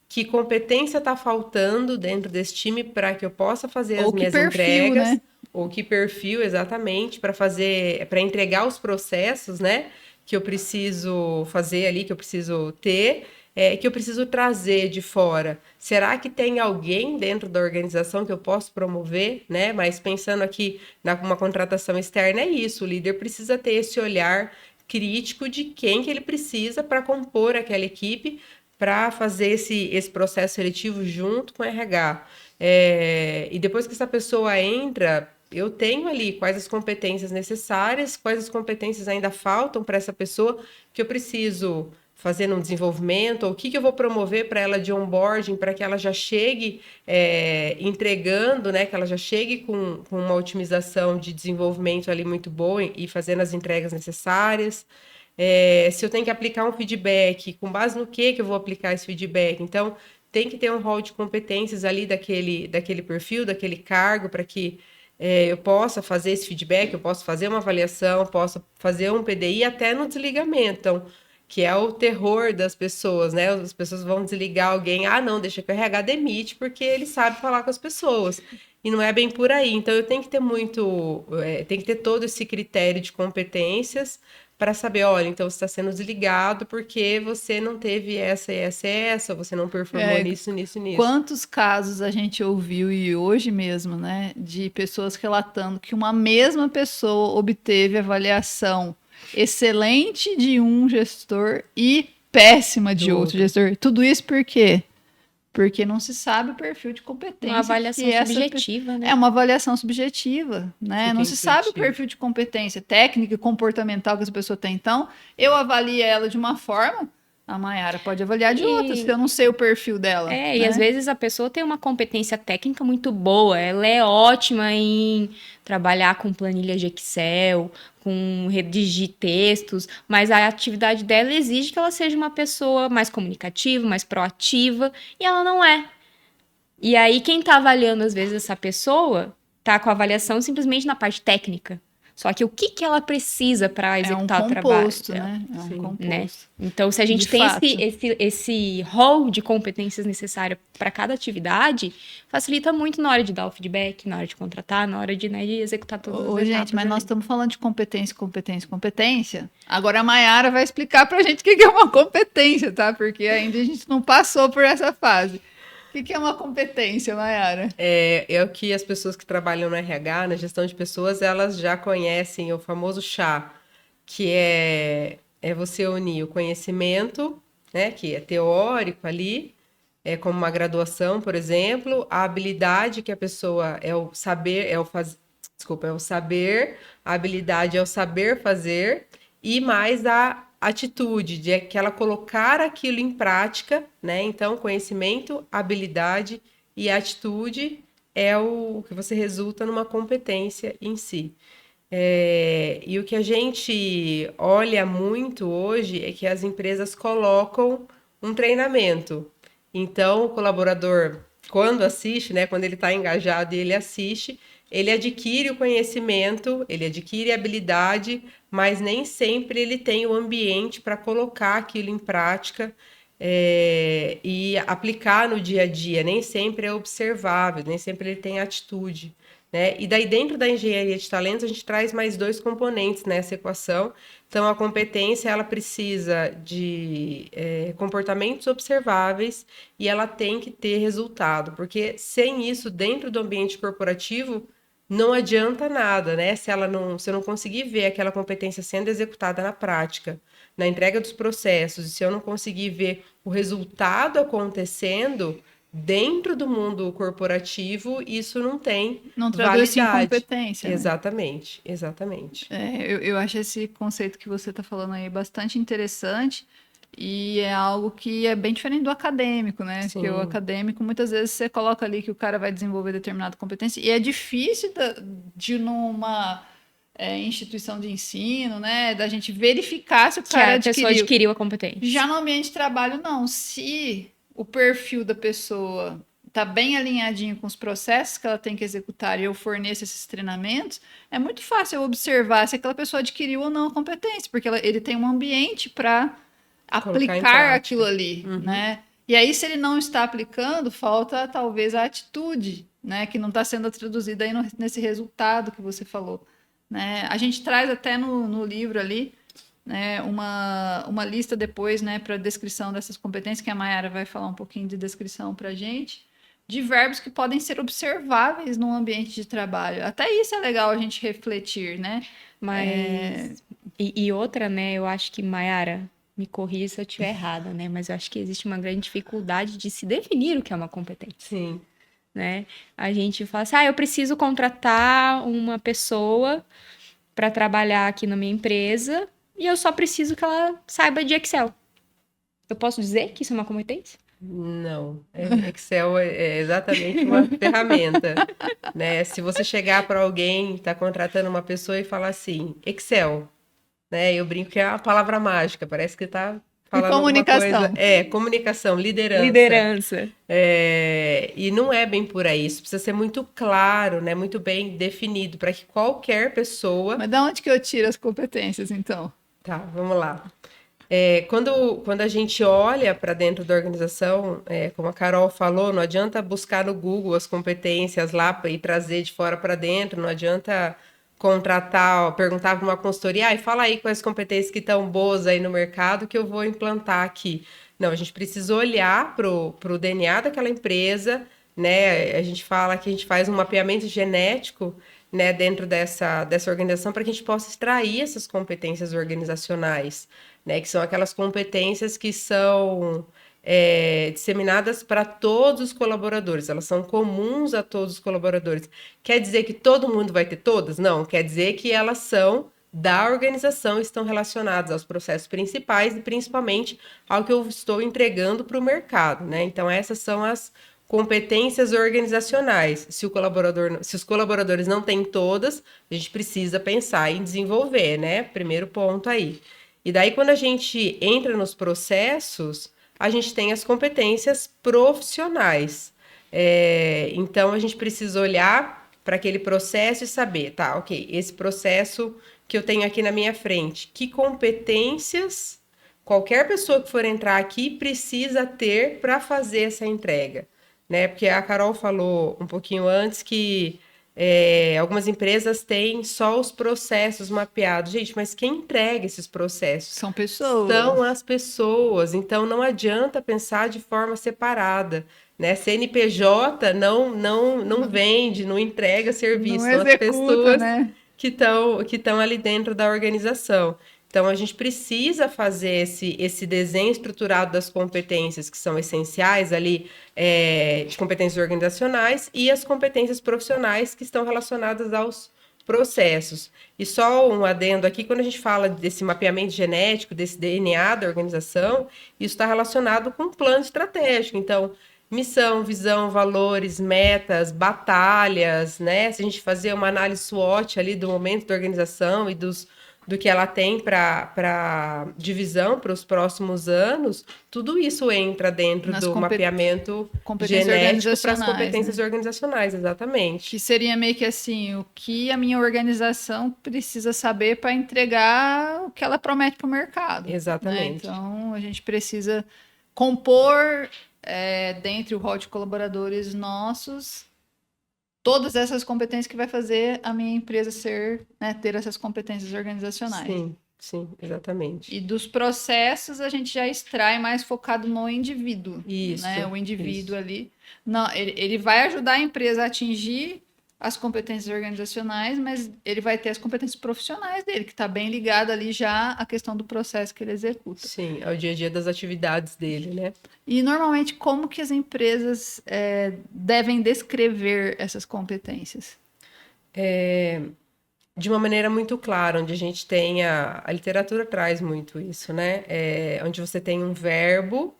Que competência está faltando dentro desse time para que eu possa fazer Ou as que minhas perfil, entregas, né? ou que perfil exatamente para entregar os processos, né? Que eu preciso fazer ali, que eu preciso ter, que eu preciso trazer de fora. Será que tem alguém dentro da organização que eu posso promover, né? Mas pensando aqui numa contratação externa, é isso, o líder precisa ter esse olhar crítico de quem que ele precisa para compor aquela equipe para fazer esse processo seletivo junto com o RH. E depois que essa pessoa entra, eu tenho ali quais as competências necessárias, quais as competências ainda faltam para essa pessoa que eu preciso fazer um desenvolvimento, ou o que eu vou promover para ela de onboarding, para que ela já chegue entregando, né, que ela já chegue com uma otimização de desenvolvimento ali muito boa e fazendo as entregas necessárias. Se eu tenho que aplicar um feedback, com base no que eu vou aplicar esse feedback? Então, tem que ter um rol de competências ali daquele perfil, daquele cargo, para que eu possa fazer esse feedback, eu possa fazer uma avaliação, possa fazer um PDI até no desligamento. Então, que é o terror das pessoas, né? As pessoas vão desligar alguém, não, deixa que o RH demite, porque ele sabe falar com as pessoas. E não é bem por aí. Então, eu tenho que ter tem que ter todo esse critério de competências para saber, olha, então você está sendo desligado porque você não teve essa e essa e essa, ou você não performou nisso, nisso e nisso. Quantos casos a gente ouviu, e hoje mesmo, né, de pessoas relatando que uma mesma pessoa obteve avaliação excelente de um gestor e péssima de outro gestor. Tudo isso por quê? Porque não se sabe o perfil de competência. Uma avaliação subjetiva, né? É uma avaliação subjetiva, né? Não se sabe o perfil de competência técnica e comportamental que essa pessoa tem. Então, eu avalio ela de uma forma, a Mayara pode avaliar de outra, se eu não sei o perfil dela. Né? E às vezes a pessoa tem uma competência técnica muito boa, ela é ótima em trabalhar com planilha de Excel, com redigir textos, mas a atividade dela exige que ela seja uma pessoa mais comunicativa, mais proativa, e ela não é. E aí quem está avaliando, às vezes, essa pessoa, tá com a avaliação simplesmente na parte técnica. Só que o que ela precisa para executar o trabalho dela? Né? É um composto. Né? Então, se a gente tem esse rol de competências necessárias para cada atividade, facilita muito na hora de dar o feedback, na hora de contratar, na hora de executar todas as etapas. Gente, mas nós estamos falando de competência. Agora a Mayara vai explicar para a gente o que é uma competência, tá? Porque ainda a gente não passou por essa fase. O que é uma competência, Mayara? É o que as pessoas que trabalham no RH, na gestão de pessoas, elas já conhecem o famoso chá, que é você unir o conhecimento, né, que é teórico ali, como uma graduação, por exemplo, a habilidade que a pessoa é o saber, é o saber, a habilidade é o saber fazer, e mais a atitude, de que ela colocar aquilo em prática, né? Então, conhecimento, habilidade e atitude é o que você resulta numa competência em si. E o que a gente olha muito hoje é que as empresas colocam um treinamento. Então, o colaborador, quando assiste, né, quando ele está engajado e ele assiste, ele adquire o conhecimento, ele adquire a habilidade, mas nem sempre ele tem o ambiente para colocar aquilo em prática e aplicar no dia a dia. Nem sempre é observável, nem sempre ele tem atitude. Né? E daí, dentro da engenharia de talentos, a gente traz mais 2 componentes nessa equação. Então, a competência, ela precisa de comportamentos observáveis e ela tem que ter resultado, porque sem isso, dentro do ambiente corporativo, não adianta nada, né? Se eu não conseguir ver aquela competência sendo executada na prática, na entrega dos processos, e se eu não conseguir ver o resultado acontecendo dentro do mundo corporativo, isso não tem traduz em validade. competência. Exatamente, né? Exatamente. Eu acho esse conceito que você está falando aí bastante interessante. E é algo que é bem diferente do acadêmico, né? Sim. Porque o acadêmico, muitas vezes, você coloca ali que o cara vai desenvolver determinada competência. E é difícil de numa instituição de ensino, né? Da gente verificar se o cara a pessoa adquiriu a competência. Já no ambiente de trabalho, não. Se o perfil da pessoa está bem alinhadinho com os processos que ela tem que executar e eu forneço esses treinamentos, é muito fácil eu observar se aquela pessoa adquiriu ou não a competência, porque ele tem um ambiente para aplicar aquilo ali, né? E aí, se ele não está aplicando, falta talvez a atitude, né? Que não está sendo traduzida aí nesse resultado que você falou, né? A gente traz até no livro ali, né, uma lista depois, né, para descrição dessas competências, que a Mayara vai falar um pouquinho de descrição para a gente, de verbos que podem ser observáveis num ambiente de trabalho. Até isso é legal a gente refletir, né? Mas... E outra, né, eu acho que, Mayara, me corrija se eu estiver errada, né? Mas eu acho que existe uma grande dificuldade de se definir o que é uma competência. Sim. Né? A gente fala assim, eu preciso contratar uma pessoa para trabalhar aqui na minha empresa e eu só preciso que ela saiba de Excel. Eu posso dizer que isso é uma competência? Não, Excel é exatamente uma ferramenta, né? Se você chegar para alguém, está contratando uma pessoa e falar assim, Excel, né? Eu brinco que é a palavra mágica, parece que está falando alguma coisa. Comunicação, liderança. Liderança. E não é bem por aí, isso precisa ser muito claro, né? Muito bem definido, para que qualquer pessoa... Mas de onde que eu tiro as competências, então? Tá, vamos lá. Quando a gente olha para dentro da organização, como a Carol falou, não adianta buscar no Google as competências lá e trazer de fora para dentro, não adianta contratar, perguntar para uma consultoria, e fala aí quais competências que estão boas aí no mercado que eu vou implantar aqui. Não, a gente precisa olhar para o DNA daquela empresa, né? A gente fala que a gente faz um mapeamento genético, né, dentro dessa organização para que a gente possa extrair essas competências organizacionais, né, que são aquelas competências que são disseminadas para todos os colaboradores, elas são comuns a todos os colaboradores. Quer dizer que todo mundo vai ter todas? Não, quer dizer que elas são da organização, estão relacionadas aos processos principais e principalmente ao que eu estou entregando para o mercado, né? Então, essas são as competências organizacionais. Se os colaboradores não têm todas, a gente precisa pensar em desenvolver, né? Primeiro ponto aí. E daí, quando a gente entra nos processos, a gente tem as competências profissionais. Então, a gente precisa olhar para aquele processo e saber, tá, ok, esse processo que eu tenho aqui na minha frente, que competências qualquer pessoa que for entrar aqui precisa ter para fazer essa entrega, né? Porque a Carol falou um pouquinho antes que algumas empresas têm só os processos mapeados. Gente, mas quem entrega esses processos? São pessoas. São as pessoas. Então, não adianta pensar de forma separada, né? CNPJ não vende, não entrega serviço. Não são as executa, pessoas, né? que estão ali dentro da organização. Então, a gente precisa fazer esse desenho estruturado das competências que são essenciais ali, de competências organizacionais e as competências profissionais que estão relacionadas aos processos. E só um adendo aqui, quando a gente fala desse mapeamento genético, desse DNA da organização, isso está relacionado com um plano estratégico. Então, missão, visão, valores, metas, batalhas, né? Se a gente fazer uma análise SWOT ali do momento da organização e do que ela tem para divisão para os próximos anos, tudo isso entra dentro do mapeamento genético para as competências organizacionais, exatamente. Que seria meio que assim, o que a minha organização precisa saber para entregar o que ela promete para o mercado. Exatamente. Né? Então, a gente precisa compor dentre o hall de colaboradores nossos todas essas competências que vai fazer a minha empresa ter essas competências organizacionais. Sim, exatamente. E dos processos a gente já extrai mais focado no indivíduo. Isso. Né? O indivíduo ali. Não, ele vai ajudar a empresa a atingir as competências organizacionais, mas ele vai ter as competências profissionais dele, que está bem ligado ali já à questão do processo que ele executa. Sim, ao dia a dia das atividades dele, né? E normalmente, como que as empresas devem descrever essas competências? De uma maneira muito clara, onde a gente tenha... A literatura traz muito isso, né? Onde você tem um verbo,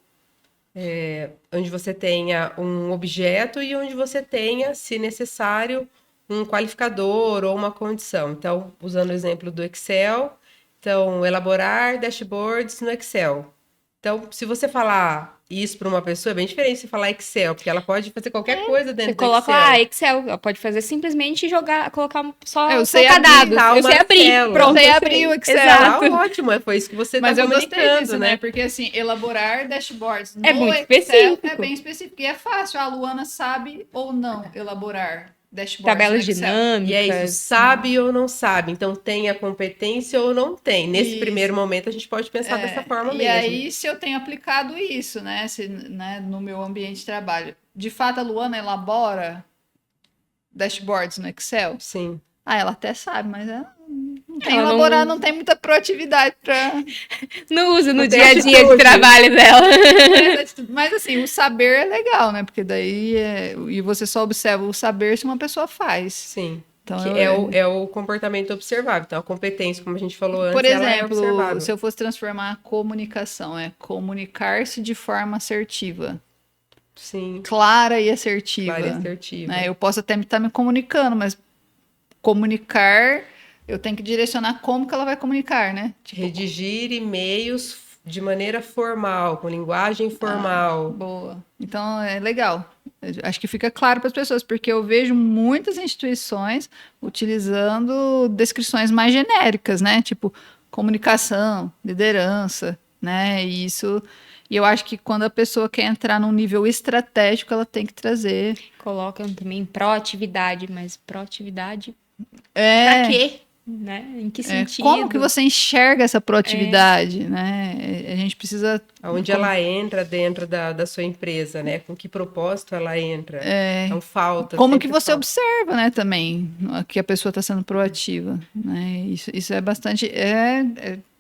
onde você tenha um objeto e onde você tenha, se necessário, um qualificador ou uma condição. Então, usando o exemplo do Excel, então, elaborar dashboards no Excel. Então, se você falar isso para uma pessoa é bem diferente de falar Excel, porque ela pode fazer qualquer coisa dentro Você do coloca Excel. lá, Excel. Ela pode fazer simplesmente jogar, colocar só Eu sei colocar abrir, dados. Eu sei uma abrir. célula. Pronto. Eu sei eu abrir o Excel. Exato. Tá ótimo, foi isso que você Mas tá eu gostei comunicando, disso, né? Porque assim, elaborar dashboards no muito Excel específico. é bem específico. E é fácil. A Luana sabe ou não elaborar dashboards Tabelas no Excel. dinâmicas. E é isso, sabe ou não sabe? Então tem a competência ou não tem. Nesse Isso. primeiro momento a gente pode pensar dessa forma E mesmo. aí, se eu tenho aplicado isso, né, no meu ambiente de trabalho, de fato a Luana elabora dashboards no Excel? Sim. Ah, ela até sabe, mas ela não tem Ela elaborado, não tem muita proatividade para. Não usa no Não tem dia a dia de atitude. trabalho dela. Mas assim, o saber é legal, né? Porque daí e você só observa o saber se uma pessoa faz. Sim. Então, Que é o comportamento observável. Então, a competência, como a gente falou antes, por ela é exemplo, observável. se eu fosse transformar a comunicação, é comunicar-se de forma assertiva, Sim, clara e assertiva. clara e assertiva. Né? Eu posso até estar me comunicando, mas comunicar, eu tenho que direcionar como que ela vai comunicar, né? Tipo, Redigir e-mails de maneira formal, com linguagem formal. boa. Então é legal. Eu acho que fica claro para as pessoas, porque eu vejo muitas instituições utilizando descrições mais genéricas, né? Tipo comunicação, liderança, né? E eu acho que quando a pessoa quer entrar num nível estratégico, ela tem que trazer. Colocam também proatividade, mas proatividade É, pra quê? Né? Em que sentido? como que você enxerga essa proatividade, né? A gente precisa. Onde ela entra dentro da sua empresa, né? Com que propósito ela entra. Então, falta. Como sempre que você falta. observa, né, também, que a pessoa está sendo proativa, né? Isso é bastante.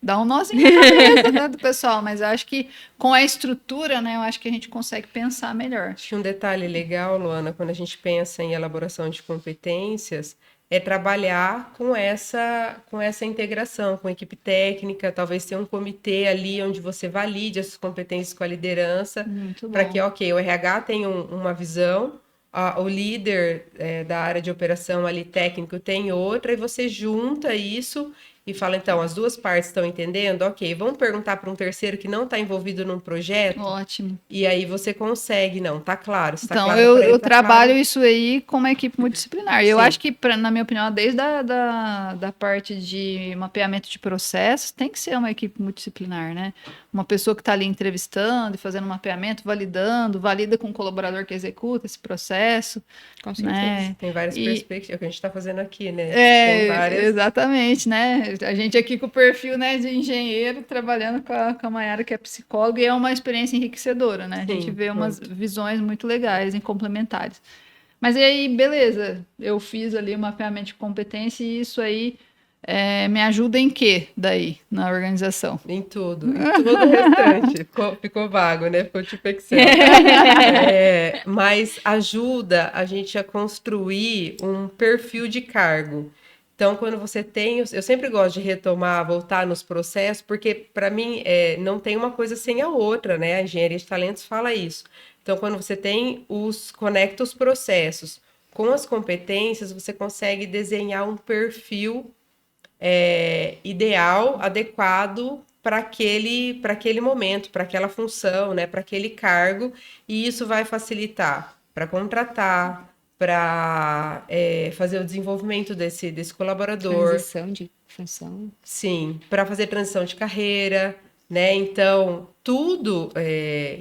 Dá um nozinho na cabeça, né, do pessoal, mas eu acho que com a estrutura, né, eu acho que a gente consegue pensar melhor. Acho que um detalhe legal, Luana, quando a gente pensa em elaboração de competências, é trabalhar com essa integração com a equipe técnica, talvez ter um comitê ali onde você valide essas competências com a liderança, Muito para bom. que, ok, o RH tenha uma visão, o líder da área de operação ali técnico tem outra, e você junta isso e fala, então, as duas partes estão entendendo? Ok, vamos perguntar para um terceiro que não está envolvido num projeto, Ótimo. e aí você consegue, não, tá claro, se tá Então, claro eu, para ele, eu tá trabalho claro. isso aí com uma equipe multidisciplinar. E eu Sim. acho que, na minha opinião, desde da parte de mapeamento de processos, tem que ser uma equipe multidisciplinar, né? Uma pessoa que está ali entrevistando e fazendo mapeamento, valida com o colaborador que executa esse processo. Com certeza. Né? Tem várias E- perspectivas, é o que a gente está fazendo aqui, né? Tem várias. Exatamente, né? A gente aqui com o perfil, né, de engenheiro, trabalhando com a Mayara, que é psicóloga, e é uma experiência enriquecedora, né? A gente Sim, vê umas muito. visões muito legais e complementares. Mas e aí, beleza, eu fiz ali o mapeamento de competência e isso aí me ajuda em quê daí, na organização? Em tudo o restante. Ficou vago, né? Ficou tipo Excel. Mas ajuda a gente a construir um perfil de cargo. Então, quando você tem. Eu sempre gosto de retomar, voltar nos processos, porque, para mim, não tem uma coisa sem a outra, né? A engenharia de talentos fala isso. Então, quando você conecta os processos com as competências, você consegue desenhar um perfil ideal, adequado para aquele momento, para aquela função, né, para aquele cargo, e isso vai facilitar para contratar, para fazer o desenvolvimento desse colaborador, Transição de função. sim, para fazer transição de carreira, né? Então, tudo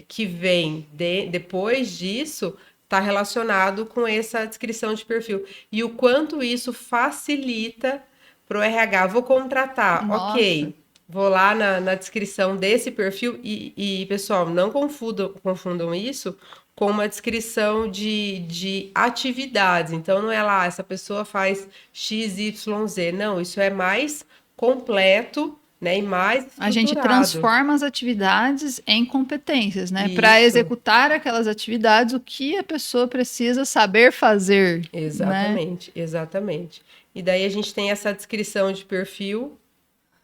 que vem depois disso está relacionado com essa descrição de perfil. E o quanto isso facilita para o RH. Vou contratar, Nossa. ok. Vou lá na descrição desse perfil e, pessoal, não confundam isso com uma descrição de atividades. Então, não é lá, essa pessoa faz X, Y, Z. Não, isso é mais completo, né, e mais A gente estruturado. transforma as atividades em competências, né? Para Isso. executar aquelas atividades, o que a pessoa precisa saber fazer. Né? Exatamente, exatamente. E daí a gente tem essa descrição de perfil,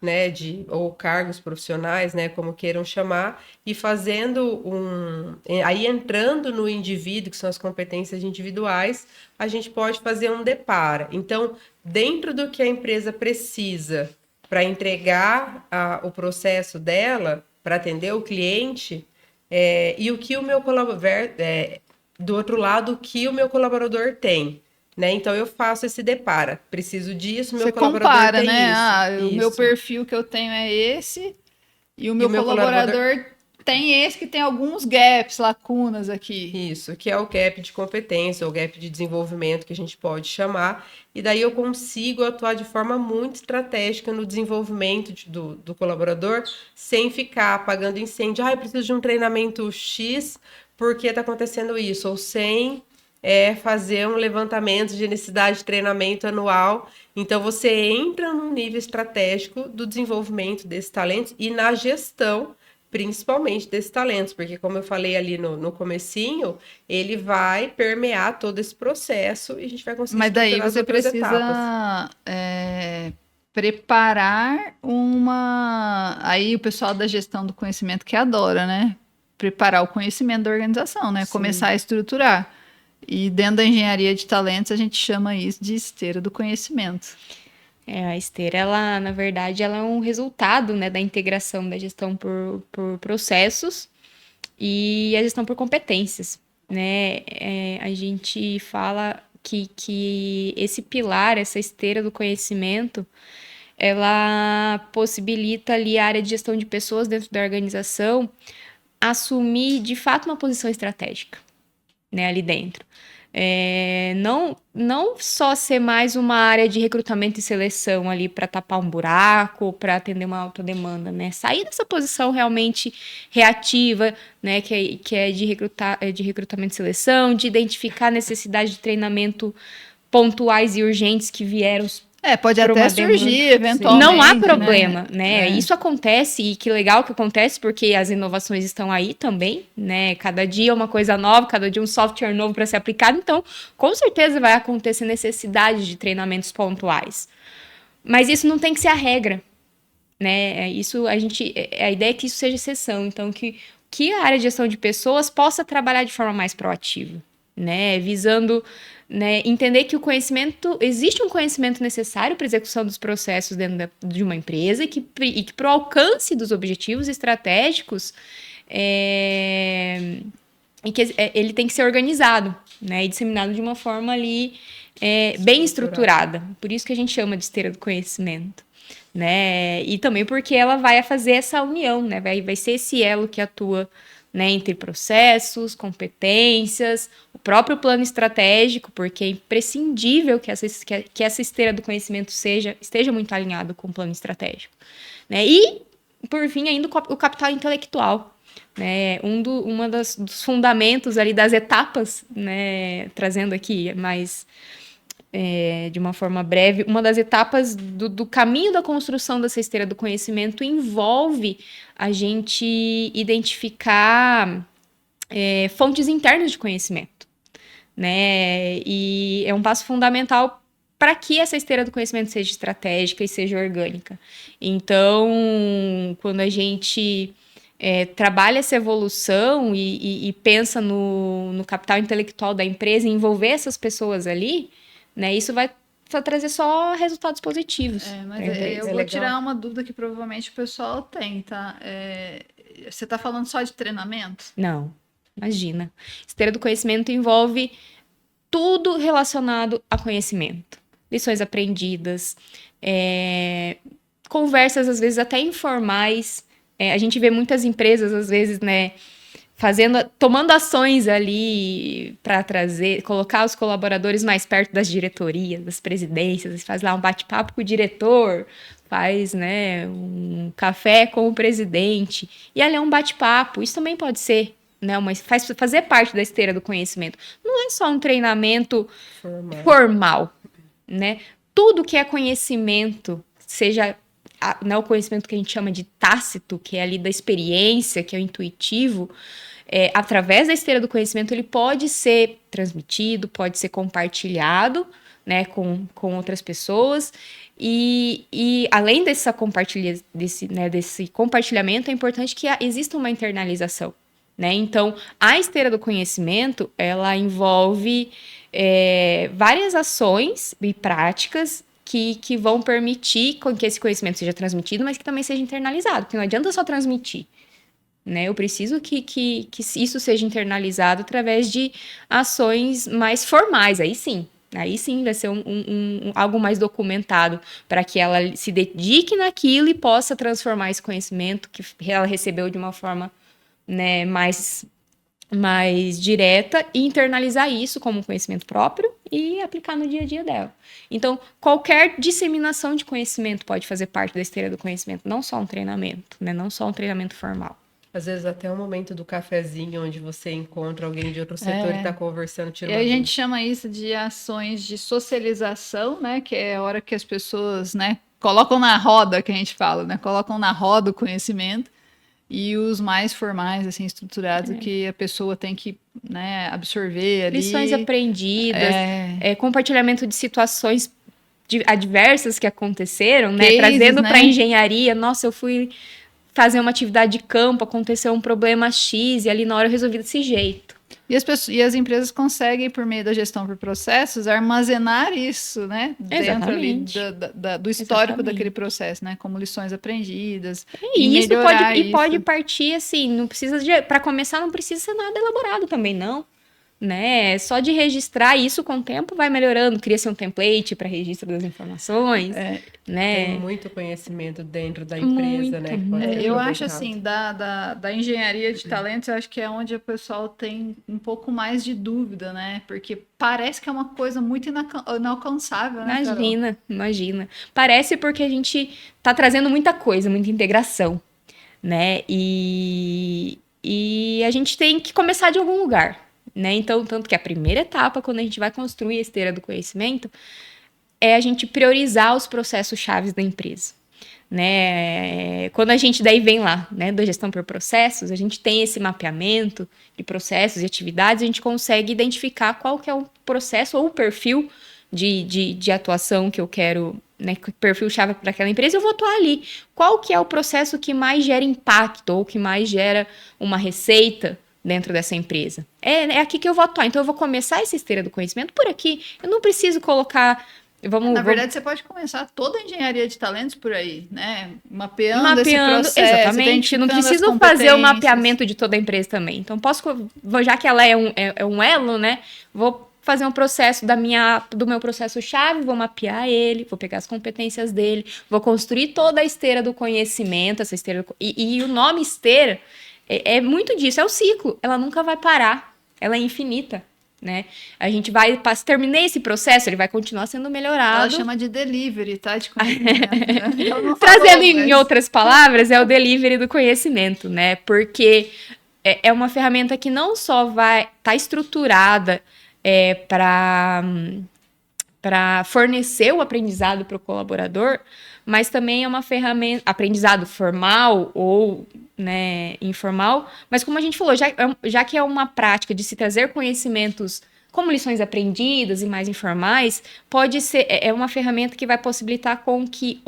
né, ou cargos profissionais, né, como queiram chamar, e fazendo aí entrando no indivíduo, que são as competências individuais, a gente pode fazer um depara. Então, dentro do que a empresa precisa para entregar o processo dela, para atender o cliente, E o que o meu colaborador, do outro lado, o que o meu colaborador tem, né? Então eu faço esse depara. Preciso disso, meu Você colaborador compara, tem né? isso. O meu Isso. perfil que eu tenho é esse, e o E meu o meu colaborador, colaborador tem esse que tem alguns gaps, lacunas aqui. isso, que é o gap de competência, ou gap de desenvolvimento que a gente pode chamar. E daí eu consigo atuar de forma muito estratégica no desenvolvimento do colaborador, sem ficar apagando incêndio. Eu preciso de um treinamento X, porque está acontecendo isso? Ou sem fazer um levantamento de necessidade de treinamento anual. Então, você entra num nível estratégico do desenvolvimento desses talentos e na gestão principalmente desses talentos, porque como eu falei ali no comecinho, ele vai permear todo esse processo e a gente vai conseguir Mas daí estruturar as você outras etapas. precisa preparar uma. Aí o pessoal da gestão do conhecimento que adora, né? Preparar o conhecimento da organização, né? Começar Sim, a estruturar. E dentro da engenharia de talentos, a gente chama isso de esteira do conhecimento. A esteira, ela, na verdade, ela é um resultado, né, da integração da gestão por processos e a gestão por competências, né? A gente fala que esse pilar, essa esteira do conhecimento, ela possibilita ali a área de gestão de pessoas dentro da organização assumir, de fato, uma posição estratégica, né, ali dentro. Não só ser mais uma área de recrutamento e seleção ali para tapar um buraco, para atender uma alta demanda, né? Sair dessa posição realmente reativa, né? Que é de recrutamento e seleção, de identificar a necessidade de treinamento pontuais e urgentes que vieram Pode por até uma demanda. surgir, eventualmente. Não há problema, né? É. Isso acontece e que legal que acontece porque as inovações estão aí também, né? Cada dia uma coisa nova, cada dia um software novo para ser aplicado. Então, com certeza vai acontecer necessidade de treinamentos pontuais. Mas isso não tem que ser a regra, né? A ideia é que isso seja exceção. Então, que a área de gestão de pessoas possa trabalhar de forma mais proativa, né? Visando, né, entender que existe um conhecimento necessário para a execução dos processos dentro de uma empresa e que para o alcance dos objetivos estratégicos e que ele tem que ser organizado, né, e disseminado de uma forma ali bem estruturada. Por isso que a gente chama de esteira do conhecimento. Né? E também porque ela vai fazer essa união, né? Vai ser esse elo que atua, né, entre processos, competências, o próprio plano estratégico, porque é imprescindível que essa esteira do conhecimento esteja muito alinhado com o plano estratégico. Né? E, por fim, ainda o capital intelectual. Né? Dos fundamentos ali das etapas, né, trazendo aqui mais de uma forma breve, uma das etapas do caminho da construção dessa esteira do conhecimento envolve a gente identificar fontes internas de conhecimento, né? E é um passo fundamental para que essa esteira do conhecimento seja estratégica e seja orgânica. Então, quando a gente trabalha essa evolução e pensa no capital intelectual da empresa e envolver essas pessoas ali, né, isso vai trazer só resultados positivos. Mas eu vou tirar uma dúvida que provavelmente o pessoal tem, tá? Você está falando só de treinamento? Não, imagina. Esteira do conhecimento envolve tudo relacionado a conhecimento. Lições aprendidas, conversas, às vezes, até informais. A gente vê muitas empresas, às vezes, né, tomando ações ali para colocar os colaboradores mais perto das diretorias, das presidências, faz lá um bate-papo com o diretor, faz, né, um café com o presidente, e ali é um bate-papo. Isso também pode ser, né, fazer parte da esteira do conhecimento. Não é só um treinamento formal, né? Tudo que é conhecimento, seja o conhecimento que a gente chama de tácito, que é ali da experiência, que é o intuitivo, através da esteira do conhecimento, ele pode ser transmitido, pode ser compartilhado, né, com outras pessoas. E além desse compartilhamento, é importante que exista uma internalização. Né? Então, a esteira do conhecimento, ela envolve várias ações e práticas que vão permitir que esse conhecimento seja transmitido, mas que também seja internalizado, porque não adianta só transmitir. né? Eu preciso que isso seja internalizado através de ações mais formais, aí sim. Aí sim vai ser algo mais documentado para que ela se dedique naquilo e possa transformar esse conhecimento que ela recebeu de uma forma, né, mais direta e internalizar isso como conhecimento próprio e aplicar no dia a dia dela. Então, qualquer disseminação de conhecimento pode fazer parte da esteira do conhecimento, não só um treinamento, né? Não só um treinamento formal. Às vezes até o momento do cafezinho, onde você encontra alguém de outro setor e está conversando, tira E uma a dúvida. gente chama isso de ações de socialização, né? Que é a hora que as pessoas, né, colocam na roda, que a gente fala, né? Colocam na roda o conhecimento. E os mais formais, assim, estruturados, que a pessoa tem que, né, absorver ali. Lições aprendidas, compartilhamento de situações adversas que aconteceram, né? Cases, Trazendo né? para a engenharia. Nossa, eu fui fazer uma atividade de campo, aconteceu um problema X e ali na hora eu resolvi desse jeito. E as empresas conseguem, por meio da gestão por processos, armazenar isso, né? Dentro ali do histórico daquele processo, né? Como lições aprendidas. E isso melhorar pode partir assim, não precisa para começar, não precisa ser nada elaborado também, não. Né? Só de registrar isso com o tempo vai melhorando, cria-se um template para registro das informações, né? Tem muito conhecimento dentro da empresa, né? Que pode ser eu acho aproveitado. assim, da engenharia de talentos, eu acho que é onde o pessoal tem um pouco mais de dúvida, né? Porque parece que é uma coisa muito inalcançável, né, Carol? Imagina. Parece porque a gente tá trazendo muita coisa, muita integração, né? E a gente tem que começar de algum lugar. Né? Então, tanto que a primeira etapa, quando a gente vai construir a esteira do conhecimento, é a gente priorizar os processos chaves da empresa. Né? Quando a gente daí vem lá, né, da gestão por processos, a gente tem esse mapeamento de processos e atividades, a gente consegue identificar qual que é o processo ou o perfil de atuação que eu quero, né, perfil chave para aquela empresa, eu vou atuar ali. Qual que é o processo que mais gera impacto ou que mais gera uma receita dentro dessa empresa? É aqui que eu vou atuar. Então, eu vou começar essa esteira do conhecimento por aqui. Eu não preciso colocar... Na verdade, você pode começar toda a engenharia de talentos por aí, né? Mapeando esse processo. Exatamente. Eu não preciso fazer o mapeamento de toda a empresa também. Então, já que ela é um elo, né? Vou fazer um processo do meu processo-chave, vou mapear ele, vou pegar as competências dele, vou construir toda a esteira do conhecimento, essa esteira e o nome esteira é muito disso, é o ciclo. Ela nunca vai parar, ela é infinita, né? A gente vai, terminei esse processo, ele vai continuar sendo melhorado. Ela chama de delivery, tá? De Trazendo em outras palavras, é o delivery do conhecimento, né? Porque é uma ferramenta que não só vai estar estruturada para fornecer o aprendizado para o colaborador, mas também é uma ferramenta, aprendizado formal ou, né, informal, mas como a gente falou, já que é uma prática de se trazer conhecimentos como lições aprendidas e mais informais, pode ser, é uma ferramenta que vai possibilitar com que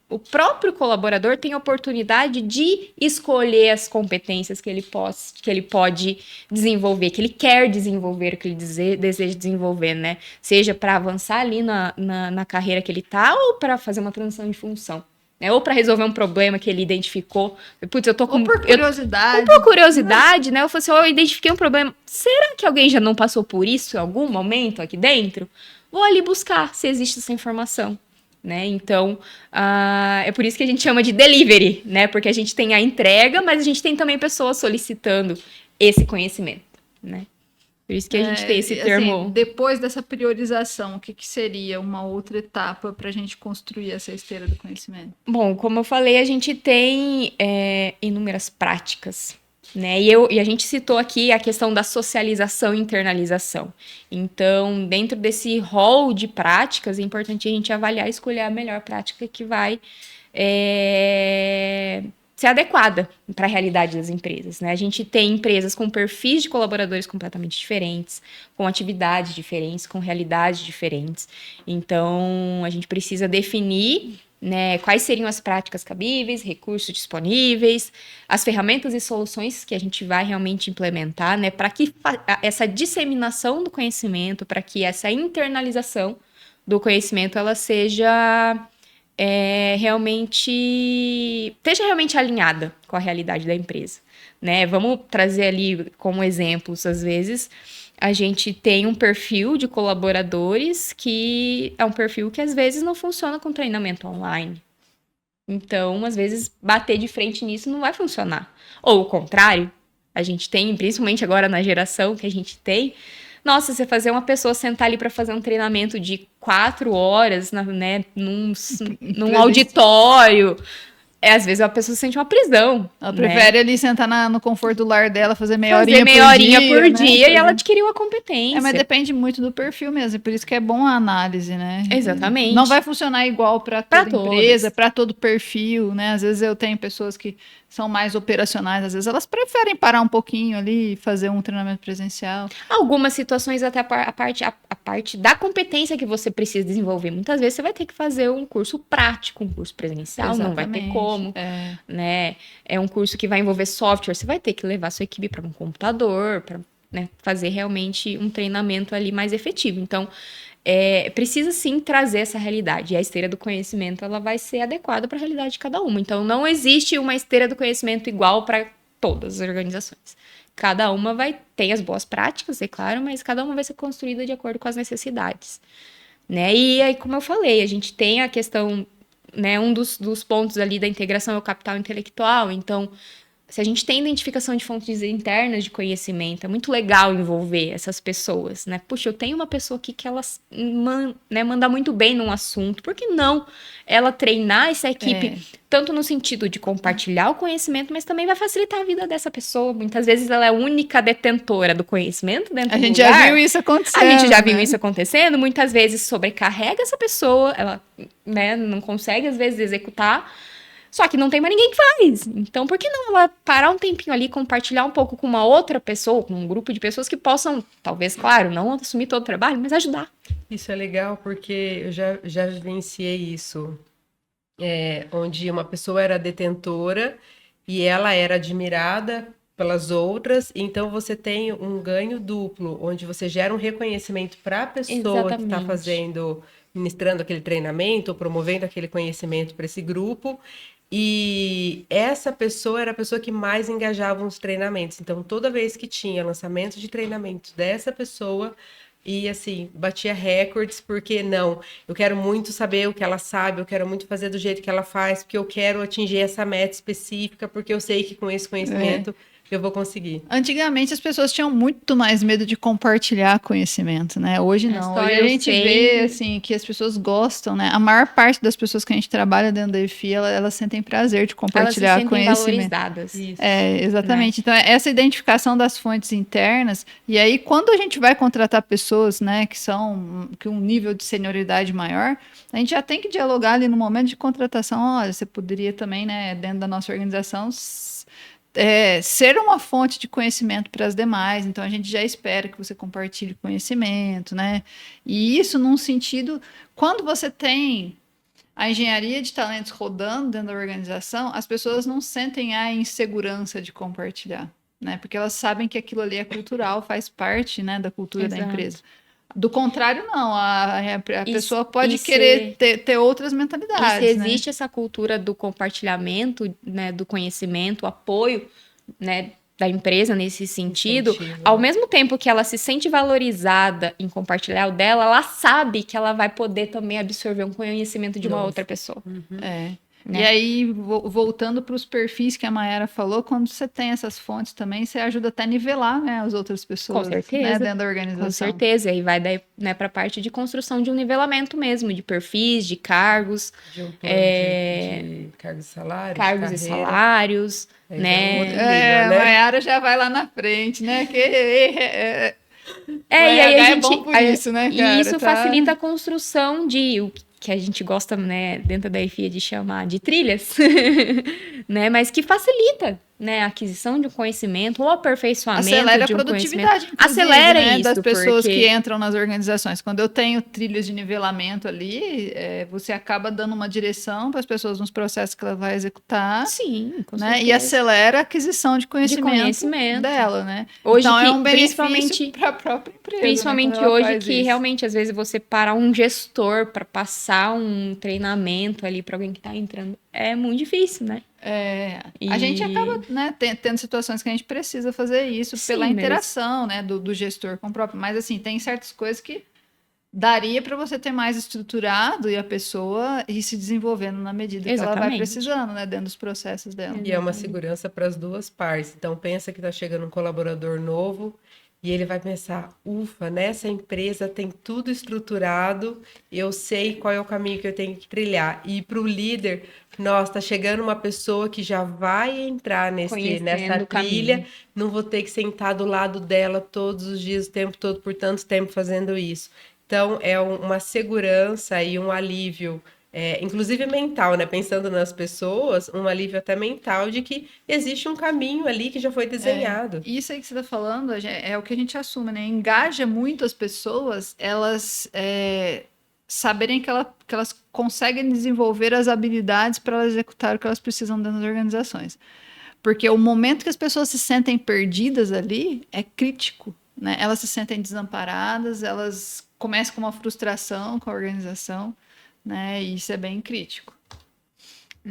o próprio colaborador tenha a oportunidade de escolher as competências que ele pode desenvolver, que ele quer desenvolver, que ele deseja desenvolver, né? Seja para avançar ali na carreira que ele está, ou para fazer uma transição de função. Né? Ou para resolver um problema que ele identificou. Putz, eu tô com... Ou por curiosidade. Ou por curiosidade, né? Eu falei assim, eu identifiquei um problema. Será que alguém já não passou por isso em algum momento aqui dentro? Vou ali buscar se existe essa informação. Né? Então, é por isso que a gente chama de delivery, né? Porque a gente tem a entrega, mas a gente tem também pessoas solicitando esse conhecimento, né? Por isso que a gente tem esse termo... Assim, depois dessa priorização, o que seria uma outra etapa para a gente construir essa esteira do conhecimento? Bom, como eu falei, a gente tem inúmeras práticas, né? E a gente citou aqui a questão da socialização e internalização. Então, dentro desse rol de práticas, é importante a gente avaliar e escolher a melhor prática que vai ser adequada para a realidade das empresas, né? A gente tem empresas com perfis de colaboradores completamente diferentes, com atividades diferentes, com realidades diferentes. Então, a gente precisa definir, né, quais seriam as práticas cabíveis, recursos disponíveis, as ferramentas e soluções que a gente vai realmente implementar, né, para que essa disseminação do conhecimento, para que essa internalização do conhecimento ela seja esteja realmente alinhada com a realidade da empresa, né? Vamos trazer ali como exemplos, às vezes, a gente tem um perfil de colaboradores que é um perfil que às vezes não funciona com treinamento online. Então, às vezes, bater de frente nisso não vai funcionar. Ou o contrário, a gente tem, principalmente agora na geração que a gente tem, nossa, você fazer uma pessoa sentar ali para fazer um treinamento de 4 horas, né, num auditório, às vezes a pessoa sente uma prisão. Ela né? prefere ali sentar no conforto do lar dela, fazer meia Fazer horinha meia horinha por né? dia e ela adquiriu a competência. Mas depende muito do perfil mesmo, por isso que é bom a análise, né? Exatamente. Não vai funcionar igual para toda empresa, para todo perfil, né? Às vezes eu tenho pessoas que são mais operacionais, às vezes elas preferem parar um pouquinho ali e fazer um treinamento presencial. Algumas situações até a parte da competência que você precisa desenvolver. Muitas vezes você vai ter que fazer um curso prático, um curso presencial, não vai ter como, né? É um curso que vai envolver software, você vai ter que levar sua equipe para um computador, para, né, fazer realmente um treinamento ali mais efetivo. Então, precisa sim trazer essa realidade. E a esteira do conhecimento ela vai ser adequada para a realidade de cada uma. Então, não existe uma esteira do conhecimento igual para todas as organizações. Cada uma vai ter as boas práticas, é claro, mas cada uma vai ser construída de acordo com as necessidades. Né? E aí, como eu falei, a gente tem a questão, né, um dos pontos ali da integração é o capital intelectual. Então, se a gente tem identificação de fontes internas de conhecimento, é muito legal envolver essas pessoas, né? Puxa, eu tenho uma pessoa aqui que ela manda muito bem num assunto, por que não ela treinar essa equipe, tanto no sentido de compartilhar o conhecimento, mas também vai facilitar a vida dessa pessoa. Muitas vezes ela é a única detentora do conhecimento dentro do lugar. A gente já viu isso acontecendo. A gente já viu isso acontecendo, muitas vezes sobrecarrega essa pessoa, ela, né, não consegue às vezes executar, só que não tem mais ninguém que faz. Então, por que não ela parar um tempinho ali, compartilhar um pouco com uma outra pessoa, com um grupo de pessoas que possam, talvez, claro, não assumir todo o trabalho, mas ajudar. Isso é legal porque eu já vivenciei isso, onde uma pessoa era detentora e ela era admirada pelas outras, então você tem um ganho duplo, onde você gera um reconhecimento para a pessoa que está fazendo, ministrando aquele treinamento, ou promovendo aquele conhecimento para esse grupo. E essa pessoa era a pessoa que mais engajava nos treinamentos. Então, toda vez que tinha lançamento de treinamentos dessa pessoa, e assim, batia recordes, porque não, eu quero muito saber o que ela sabe, eu quero muito fazer do jeito que ela faz, porque eu quero atingir essa meta específica, porque eu sei que com esse conhecimento eu vou conseguir. Antigamente as pessoas tinham muito mais medo de compartilhar conhecimento, né? Hoje não. Hoje a gente vê assim que as pessoas gostam, né? A maior parte das pessoas que a gente trabalha dentro da EFI, elas sentem prazer de compartilhar elas se sentem conhecimento. Valorizadas. Isso. Exatamente. Né? Então essa identificação das fontes internas, e aí quando a gente vai contratar pessoas, né, que um nível de senioridade maior, a gente já tem que dialogar ali no momento de contratação. Olha, você poderia também, né, dentro da nossa organização ser uma fonte de conhecimento para as demais, então a gente já espera que você compartilhe conhecimento, né? E isso num sentido, quando você tem a engenharia de talentos rodando dentro da organização, as pessoas não sentem a insegurança de compartilhar, né? Porque elas sabem que aquilo ali é cultural, faz parte, né, da cultura da empresa. Do contrário, não. A pessoa pode querer ter outras mentalidades. E se existe essa cultura do compartilhamento, né, do conhecimento, apoio, né, da empresa nesse sentido, ao mesmo tempo que ela se sente valorizada em compartilhar o dela, ela sabe que ela vai poder também absorver um conhecimento de uma outra pessoa. Né? E aí, voltando para os perfis que a Mayara falou, quando você tem essas fontes também, você ajuda até a nivelar, né, as outras pessoas, com certeza, né, dentro da organização. Com certeza, e aí vai daí, né, para a parte de construção de um nivelamento mesmo, de perfis, de cargos. De um plano de cargos e salários. Cargos e salários, né? A Mayara já vai lá na frente, né? E aí a gente, é bom por isso, né, cara? E isso facilita a construção de o que a gente gosta, né, dentro da EFI de chamar de trilhas, né, mas que facilita, né, a aquisição de um conhecimento ou aperfeiçoamento Acelera de a um produtividade, conhecimento. Acelera né, isso, das pessoas porque... que entram nas organizações. Quando eu tenho trilhas de nivelamento ali, você acaba dando uma direção para as pessoas nos processos que ela vai executar, Sim, com né, e certeza. acelera a aquisição de De conhecimento. dela, né? Hoje Então é que, um benefício para a própria empresa, né, quando principalmente ela hoje faz que isso. realmente às vezes você parar um gestor para passar um treinamento ali para alguém que está entrando é muito difícil, né? A gente acaba, né, tendo situações que a gente precisa fazer isso pela Sim, interação, né, do gestor com o próprio. Mas assim, tem certas coisas que daria para você ter mais estruturado e a pessoa ir se desenvolvendo na medida que ela vai Exatamente. precisando, né, dentro dos processos dela. E é uma segurança para as duas partes. Então, pensa que está chegando um colaborador novo e ele vai pensar: ufa, nessa empresa tem tudo estruturado, eu sei qual é o caminho que eu tenho que trilhar. E para o líder, nossa, está chegando uma pessoa que já vai entrar nessa Conhecendo o trilha, caminho. não vou ter que sentar do lado dela todos os dias, o tempo todo, por tanto tempo fazendo isso. Então, é uma segurança e um alívio, inclusive mental, né? Pensando nas pessoas, um alívio até mental de que existe um caminho ali que já foi desenhado. Isso aí que você está falando é o que a gente assume, né? Engaja muito as pessoas, elas saberem que elas conseguem desenvolver as habilidades para elas executar o que elas precisam dentro das organizações. Porque o momento que as pessoas se sentem perdidas ali é crítico, né? Elas se sentem desamparadas, elas começam com uma frustração com a organização, né? E isso é bem crítico.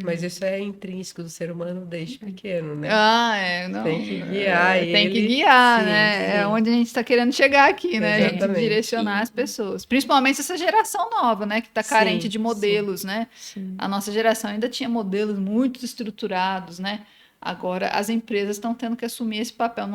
Mas isso é intrínseco do ser humano desde pequeno, né? Não. Tem que guiar ele. Tem que guiar, Sim, né? sim. É onde a gente está querendo chegar aqui, né? A gente Exatamente. direcionar as pessoas. Principalmente essa geração nova, né? Que está carente Sim, de modelos, né? Sim. A nossa geração ainda tinha modelos muito estruturados, né? Agora as empresas estão tendo que assumir esse papel.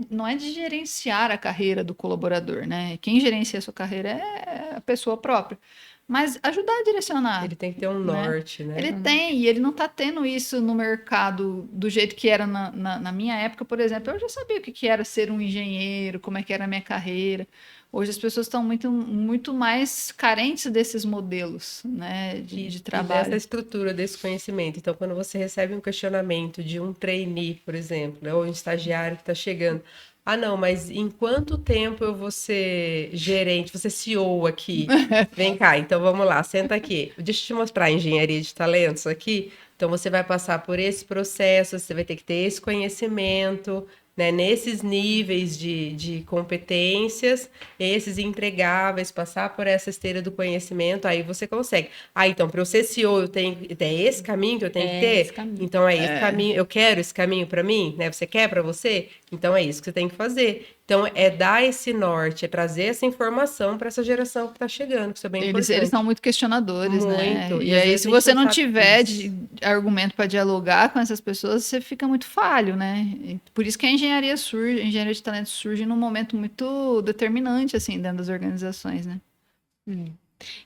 Não é de gerenciar a carreira do colaborador, né? Quem gerencia a sua carreira é a pessoa própria. Mas ajudar a direcionar. Ele tem que ter um né? norte, né? Ele tem, e ele não está tendo isso no mercado do jeito que era na minha época, por exemplo. Eu já sabia o que era ser um engenheiro, como é que era a minha carreira. Hoje as pessoas estão muito mais carentes desses modelos, né, de trabalho. E dessa estrutura, desse conhecimento. Então, quando você recebe um questionamento de um trainee, por exemplo, né, ou um estagiário que está chegando, ah, não, mas em quanto tempo eu vou ser gerente, você CEO aqui? Vem cá, então vamos lá, senta aqui. Deixa eu te mostrar a engenharia de talentos aqui. Então, você vai passar por esse processo, você vai ter que ter esse conhecimento, né, nesses níveis de competências, esses entregáveis, passar por essa esteira do conhecimento, aí você consegue. Ah, então, para eu ser CEO, é esse caminho que eu tenho que ter? Esse caminho. Então, é esse caminho, eu quero esse caminho para mim, né? Você quer para você? Então, é isso que você tem que fazer. Então, é dar esse norte, é trazer essa informação para essa geração que está chegando, que isso é bem importante. Eles são muito questionadores, né? Muito. E às aí, vezes se a gente você não sabe tiver disso. argumento para dialogar com essas pessoas, você fica muito falho, né? E por isso que a engenharia de talentos surge num momento muito determinante, assim, dentro das organizações, né?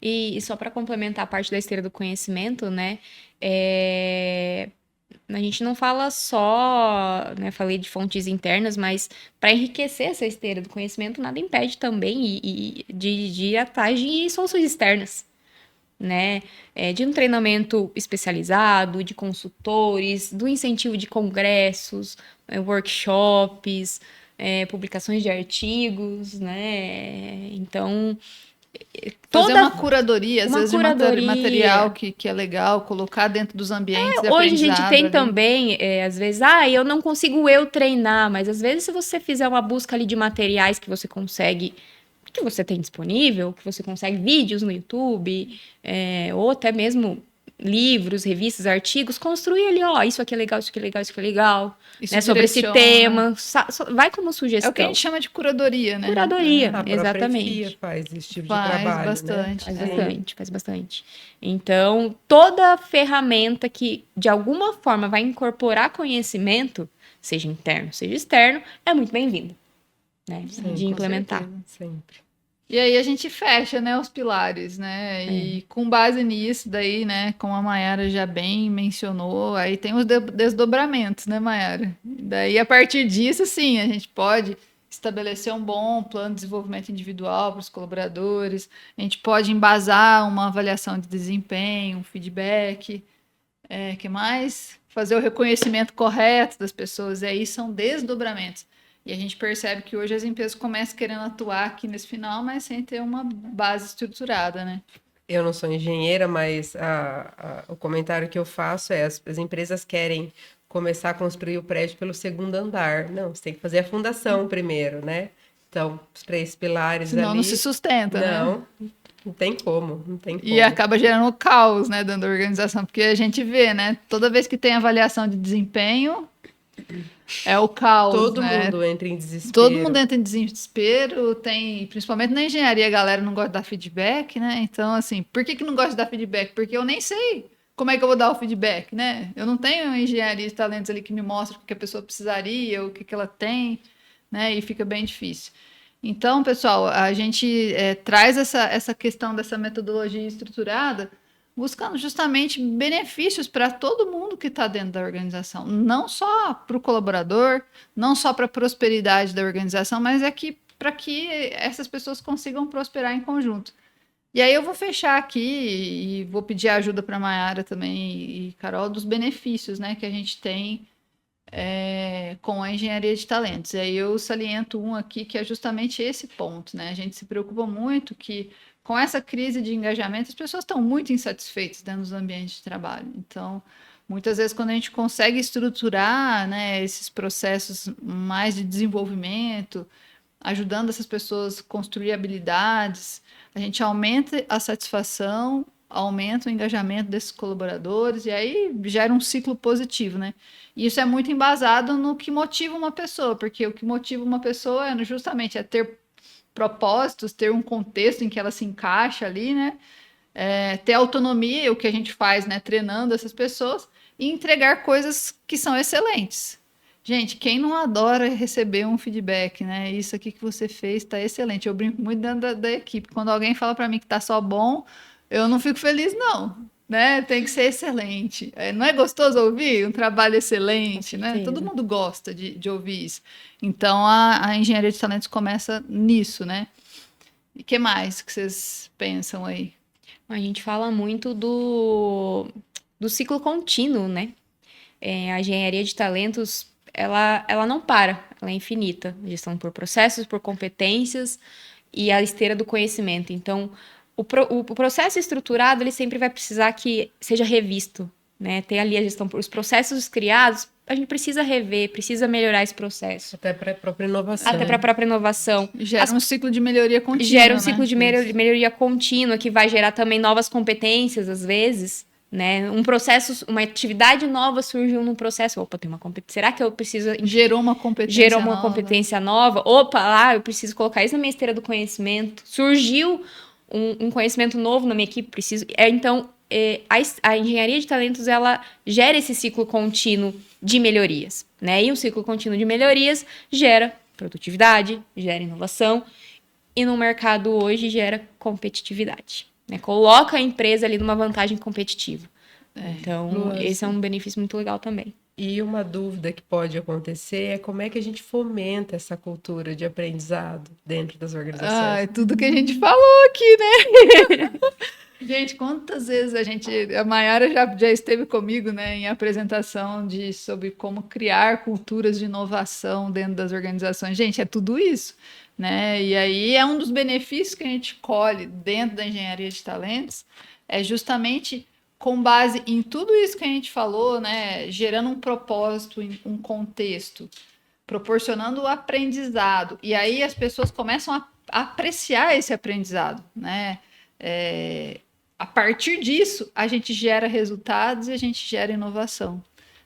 E só para complementar a parte da esteira do conhecimento, né? A gente não fala só, né? Falei de fontes internas, mas para enriquecer essa esteira do conhecimento, nada impede também de ir atrás de soluções externas, né? De um treinamento especializado, de consultores, do incentivo de congressos, workshops, publicações de artigos, né? Então, Fazer uma curadoria, às uma vezes, de curadoria. material que é legal, colocar dentro dos ambientes de Hoje a gente aprendizado tem ali. também, às vezes, eu não consigo treinar, mas às vezes se você fizer uma busca ali de materiais que você consegue, que você tem disponível, que você consegue vídeos no YouTube, ou até mesmo livros, revistas, artigos, construir ali, isso aqui é legal, isso aqui é legal, isso aqui é legal, Isso né, sobre esse direciona. tema, vai como É sugestão. o que a gente chama de curadoria, né? Curadoria, A própria exatamente. FIA faz esse tipo de Faz trabalho, bastante. né? Faz bastante. Então, toda ferramenta que, de alguma forma, vai incorporar conhecimento, seja interno, seja externo, é muito bem-vinda, né? Sim, De com implementar. certeza. Sempre. E aí a gente fecha, né, os pilares, né? E com base nisso daí, né, como a Mayara já bem mencionou, aí tem os desdobramentos, né, Mayara? Daí a partir disso, sim, a gente pode estabelecer um bom plano de desenvolvimento individual para os colaboradores, a gente pode embasar uma avaliação de desempenho, um feedback, Que mais? Fazer o reconhecimento correto das pessoas, e aí são desdobramentos. E a gente percebe que hoje as empresas começam querendo atuar aqui nesse final, mas sem ter uma base estruturada, né? Eu não sou engenheira, mas o comentário que eu faço é: as empresas querem começar a construir o prédio pelo segundo andar. Não, você tem que fazer a fundação primeiro, né? Então, os 3 pilares Senão não ali. se sustenta, né? Não, não tem como, não tem E como. acaba gerando caos, né, dentro da organização, porque a gente vê, né, toda vez que tem avaliação de desempenho, é o caos, Todo né? mundo entra em Todo mundo desespero. entra em desespero, tem, principalmente na engenharia, a galera não gosta de dar feedback, né? Então, assim, por que que não gosta de dar feedback? Porque eu nem sei como é que eu vou dar o feedback, né? Eu não tenho engenharia de talentos ali que me mostra o que a pessoa precisaria, o que que ela tem, né? E fica bem difícil. Então, pessoal, a gente traz essa questão dessa metodologia estruturada buscando justamente benefícios para todo mundo que está dentro da organização, não só para o colaborador, não só para a prosperidade da organização, mas para que essas pessoas consigam prosperar em conjunto. E aí eu vou fechar aqui e vou pedir ajuda para a Mayara também e Carol dos benefícios, né, que a gente tem com a engenharia de talentos. E aí eu saliento um aqui que é justamente esse ponto, né? A gente se preocupa muito que com essa crise de engajamento as pessoas estão muito insatisfeitas dentro dos ambientes de trabalho. Então, muitas vezes quando a gente consegue estruturar, né, esses processos mais de desenvolvimento, ajudando essas pessoas a construir habilidades, a gente aumenta a satisfação, aumenta o engajamento desses colaboradores e aí gera um ciclo positivo, né? E isso é muito embasado no que motiva uma pessoa, porque o que motiva uma pessoa é justamente ter propósitos, ter um contexto em que ela se encaixa ali, né? Ter autonomia, o que a gente faz, né? Treinando essas pessoas e entregar coisas que são excelentes. Gente, quem não adora receber um feedback, né? Isso aqui que você fez está excelente. Eu brinco muito dentro da equipe. Quando alguém fala para mim que está só bom, eu não fico feliz, não. Né? Tem que ser excelente. Não é gostoso ouvir um trabalho Com excelente, né? Todo certeza. mundo gosta de ouvir isso. Então, a engenharia de talentos começa nisso, né? E o que mais que vocês pensam aí? A gente fala muito do ciclo contínuo, né? A engenharia de talentos, ela não para, ela é infinita. Gestão por processos, por competências e a esteira do conhecimento. Então, o processo estruturado, ele sempre vai precisar que seja revisto, né? Tem ali a gestão, os processos criados, a gente precisa rever, precisa melhorar esse processo. Até para a própria inovação. Até para a própria inovação. Gera um ciclo de melhoria contínua, Gera um né? ciclo de melhoria contínua, que vai gerar também novas competências, às vezes, né? Um processo, uma atividade nova surgiu num processo. Opa, tem uma competência. Será que eu preciso. Gerou uma competência Gerou uma nova. competência nova? Opa, lá, eu preciso colocar isso na minha esteira do conhecimento. Surgiu um conhecimento novo na minha equipe, preciso. Então, a engenharia de talentos, ela gera esse ciclo contínuo de melhorias, né? E um ciclo contínuo de melhorias gera produtividade, gera inovação e no mercado hoje gera competitividade, né? Coloca a empresa ali numa vantagem competitiva. Então, Luan, esse é um benefício muito legal também. E uma dúvida que pode acontecer é como é que a gente fomenta essa cultura de aprendizado dentro das organizações. é tudo que a gente falou aqui, né? Gente, quantas vezes a Mayara já esteve comigo, né, em apresentação sobre como criar culturas de inovação dentro das organizações. Gente, é tudo isso, né? E aí é um dos benefícios que a gente colhe dentro da engenharia de talentos, é justamente com base em tudo isso que a gente falou, né, gerando um propósito, um contexto, proporcionando o aprendizado. E aí as pessoas começam a apreciar esse aprendizado, né? A partir disso, a gente gera resultados e a gente gera inovação.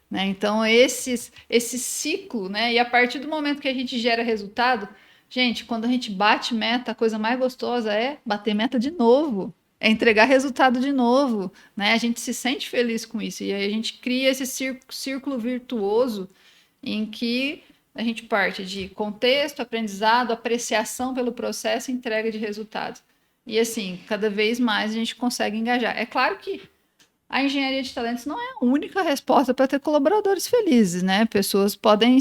Né? Então, esse ciclo, né? E a partir do momento que a gente gera resultado, gente, quando a gente bate meta, a coisa mais gostosa é bater meta de novo. É entregar resultado de novo. Né? A gente se sente feliz com isso. E aí a gente cria esse círculo virtuoso em que a gente parte de contexto, aprendizado, apreciação pelo processo e entrega de resultados. E assim, cada vez mais a gente consegue engajar. É claro que a engenharia de talentos não é a única resposta para ter colaboradores felizes, né? Pessoas podem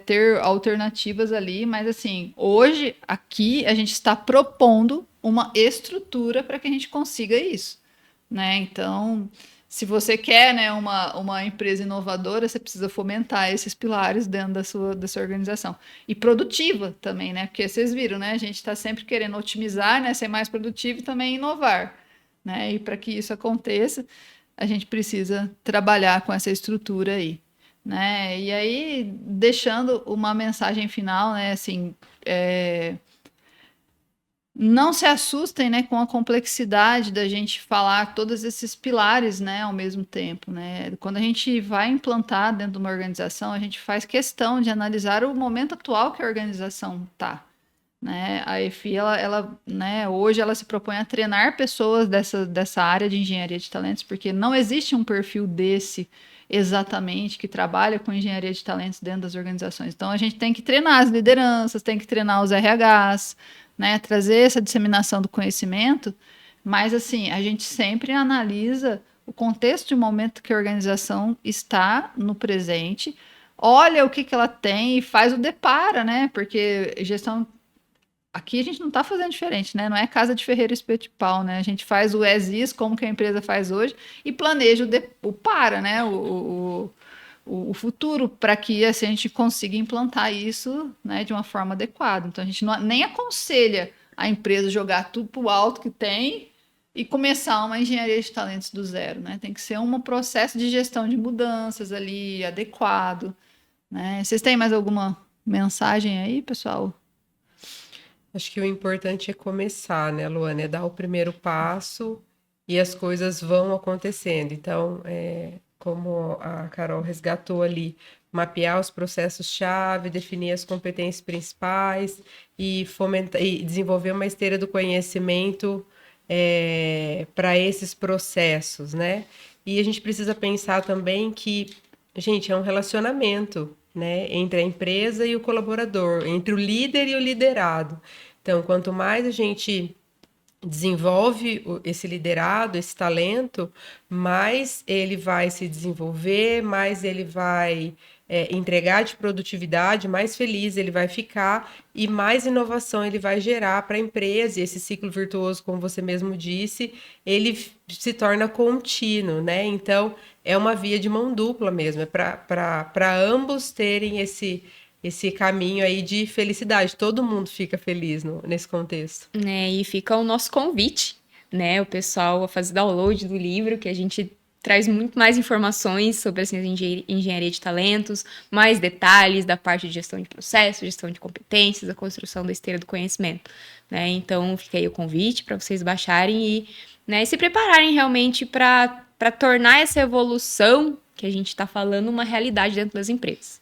ter alternativas ali, mas assim, hoje aqui a gente está propondo uma estrutura para que a gente consiga isso, né? Então, se você quer, né, uma empresa inovadora, você precisa fomentar esses pilares dentro da sua organização. E produtiva também, né? Porque vocês viram, né? A gente está sempre querendo otimizar, né? Ser mais produtivo e também inovar, né? E para que isso aconteça, a gente precisa trabalhar com essa estrutura aí, né? E aí, deixando uma mensagem final, né? Assim, não se assustem, né, com a complexidade da gente falar todos esses pilares, né, ao mesmo tempo, né? Quando a gente vai implantar dentro de uma organização, a gente faz questão de analisar o momento atual que a organização está, né? A EFI, né, hoje ela se propõe a treinar pessoas dessa área de engenharia de talentos, porque não existe um perfil desse exatamente que trabalha com engenharia de talentos dentro das organizações. Então a gente tem que treinar as lideranças, tem que treinar os RHs, né, trazer essa disseminação do conhecimento, mas assim, a gente sempre analisa o contexto e o momento que a organização está no presente, olha o que ela tem e faz o depara, né? Porque gestão aqui a gente não está fazendo diferente, né? Não é casa de ferreiro espeto de pau, né? A gente faz o as is, como que a empresa faz hoje, e planeja o para, né? O futuro, para que assim, a gente consiga implantar isso, né, de uma forma adequada. Então, a gente nem aconselha a empresa jogar tudo para o alto que tem e começar uma engenharia de talentos do zero, né? Tem que ser um processo de gestão de mudanças ali, adequado, né? Vocês têm mais alguma mensagem aí, pessoal? Acho que o importante é começar, né, Luana? É dar o primeiro passo e as coisas vão acontecendo. Então, como a Carol resgatou ali, mapear os processos-chave, definir as competências principais e fomentar e desenvolver uma esteira do conhecimento para esses processos, né? E a gente precisa pensar também que, gente, é um relacionamento, né, entre a empresa e o colaborador, entre o líder e o liderado. Então, quanto mais a gente desenvolve esse liderado, esse talento, mais ele vai se desenvolver, mais ele vai entregar de produtividade, mais feliz ele vai ficar e mais inovação ele vai gerar para a empresa. E esse ciclo virtuoso, como você mesmo disse, ele se torna contínuo, né? Então, é uma via de mão dupla mesmo, é para ambos terem esse caminho aí de felicidade. Todo mundo fica feliz nesse contexto. E fica o nosso convite, né? O pessoal a fazer download do livro, que a gente traz muito mais informações sobre a engenharia de talentos, mais detalhes da parte de gestão de processos, gestão de competências, a construção da esteira do conhecimento, né? Então, fica aí o convite para vocês baixarem e, né, se prepararem realmente para tornar essa evolução que a gente está falando uma realidade dentro das empresas.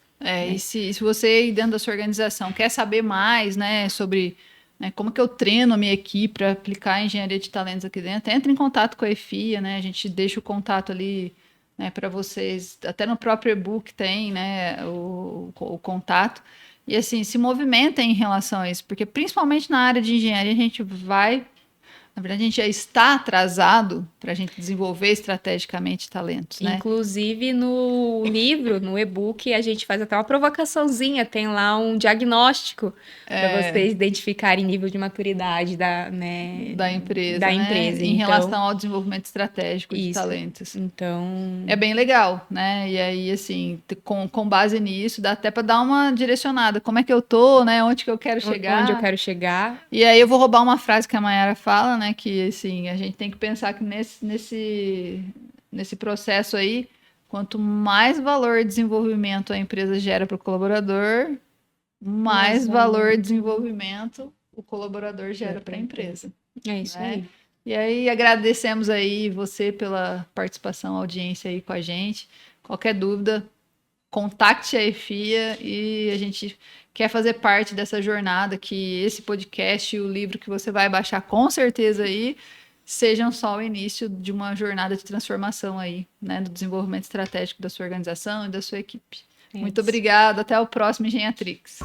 E se você aí dentro da sua organização quer saber mais, né, sobre, né, como que eu treino a minha equipe para aplicar a engenharia de talentos aqui dentro, entre em contato com a EFIA, né, a gente deixa o contato ali, né, para vocês, até no próprio e-book tem, né, o contato, e assim, se movimentem em relação a isso, porque principalmente na área de engenharia a gente vai... Na verdade, a gente já está atrasado para a gente desenvolver estrategicamente talentos, né? Inclusive, no livro, no e-book, a gente faz até uma provocaçãozinha. Tem lá um diagnóstico para vocês identificarem nível de maturidade da empresa, empresa. Em relação ao desenvolvimento estratégico de talentos. Então... É bem legal, né? E aí, assim, com base nisso, dá até para dar uma direcionada. Como é que eu tô, né? Onde que eu quero chegar? Onde eu quero chegar. E aí eu vou roubar uma frase que a Mayara fala, né? Que, assim, a gente tem que pensar que nesse processo aí, quanto mais valor e desenvolvimento a empresa gera para o colaborador, mais valor e desenvolvimento o colaborador gera para a empresa. É isso, né? aí. E aí agradecemos aí você pela participação, audiência aí com a gente. Qualquer dúvida, contacte a EFIA e a gente quer fazer parte dessa jornada, que esse podcast e o livro que você vai baixar com certeza aí sejam só o início de uma jornada de transformação aí, né, do desenvolvimento estratégico da sua organização e da sua equipe. Muito obrigada, até o próximo Engenhatrix.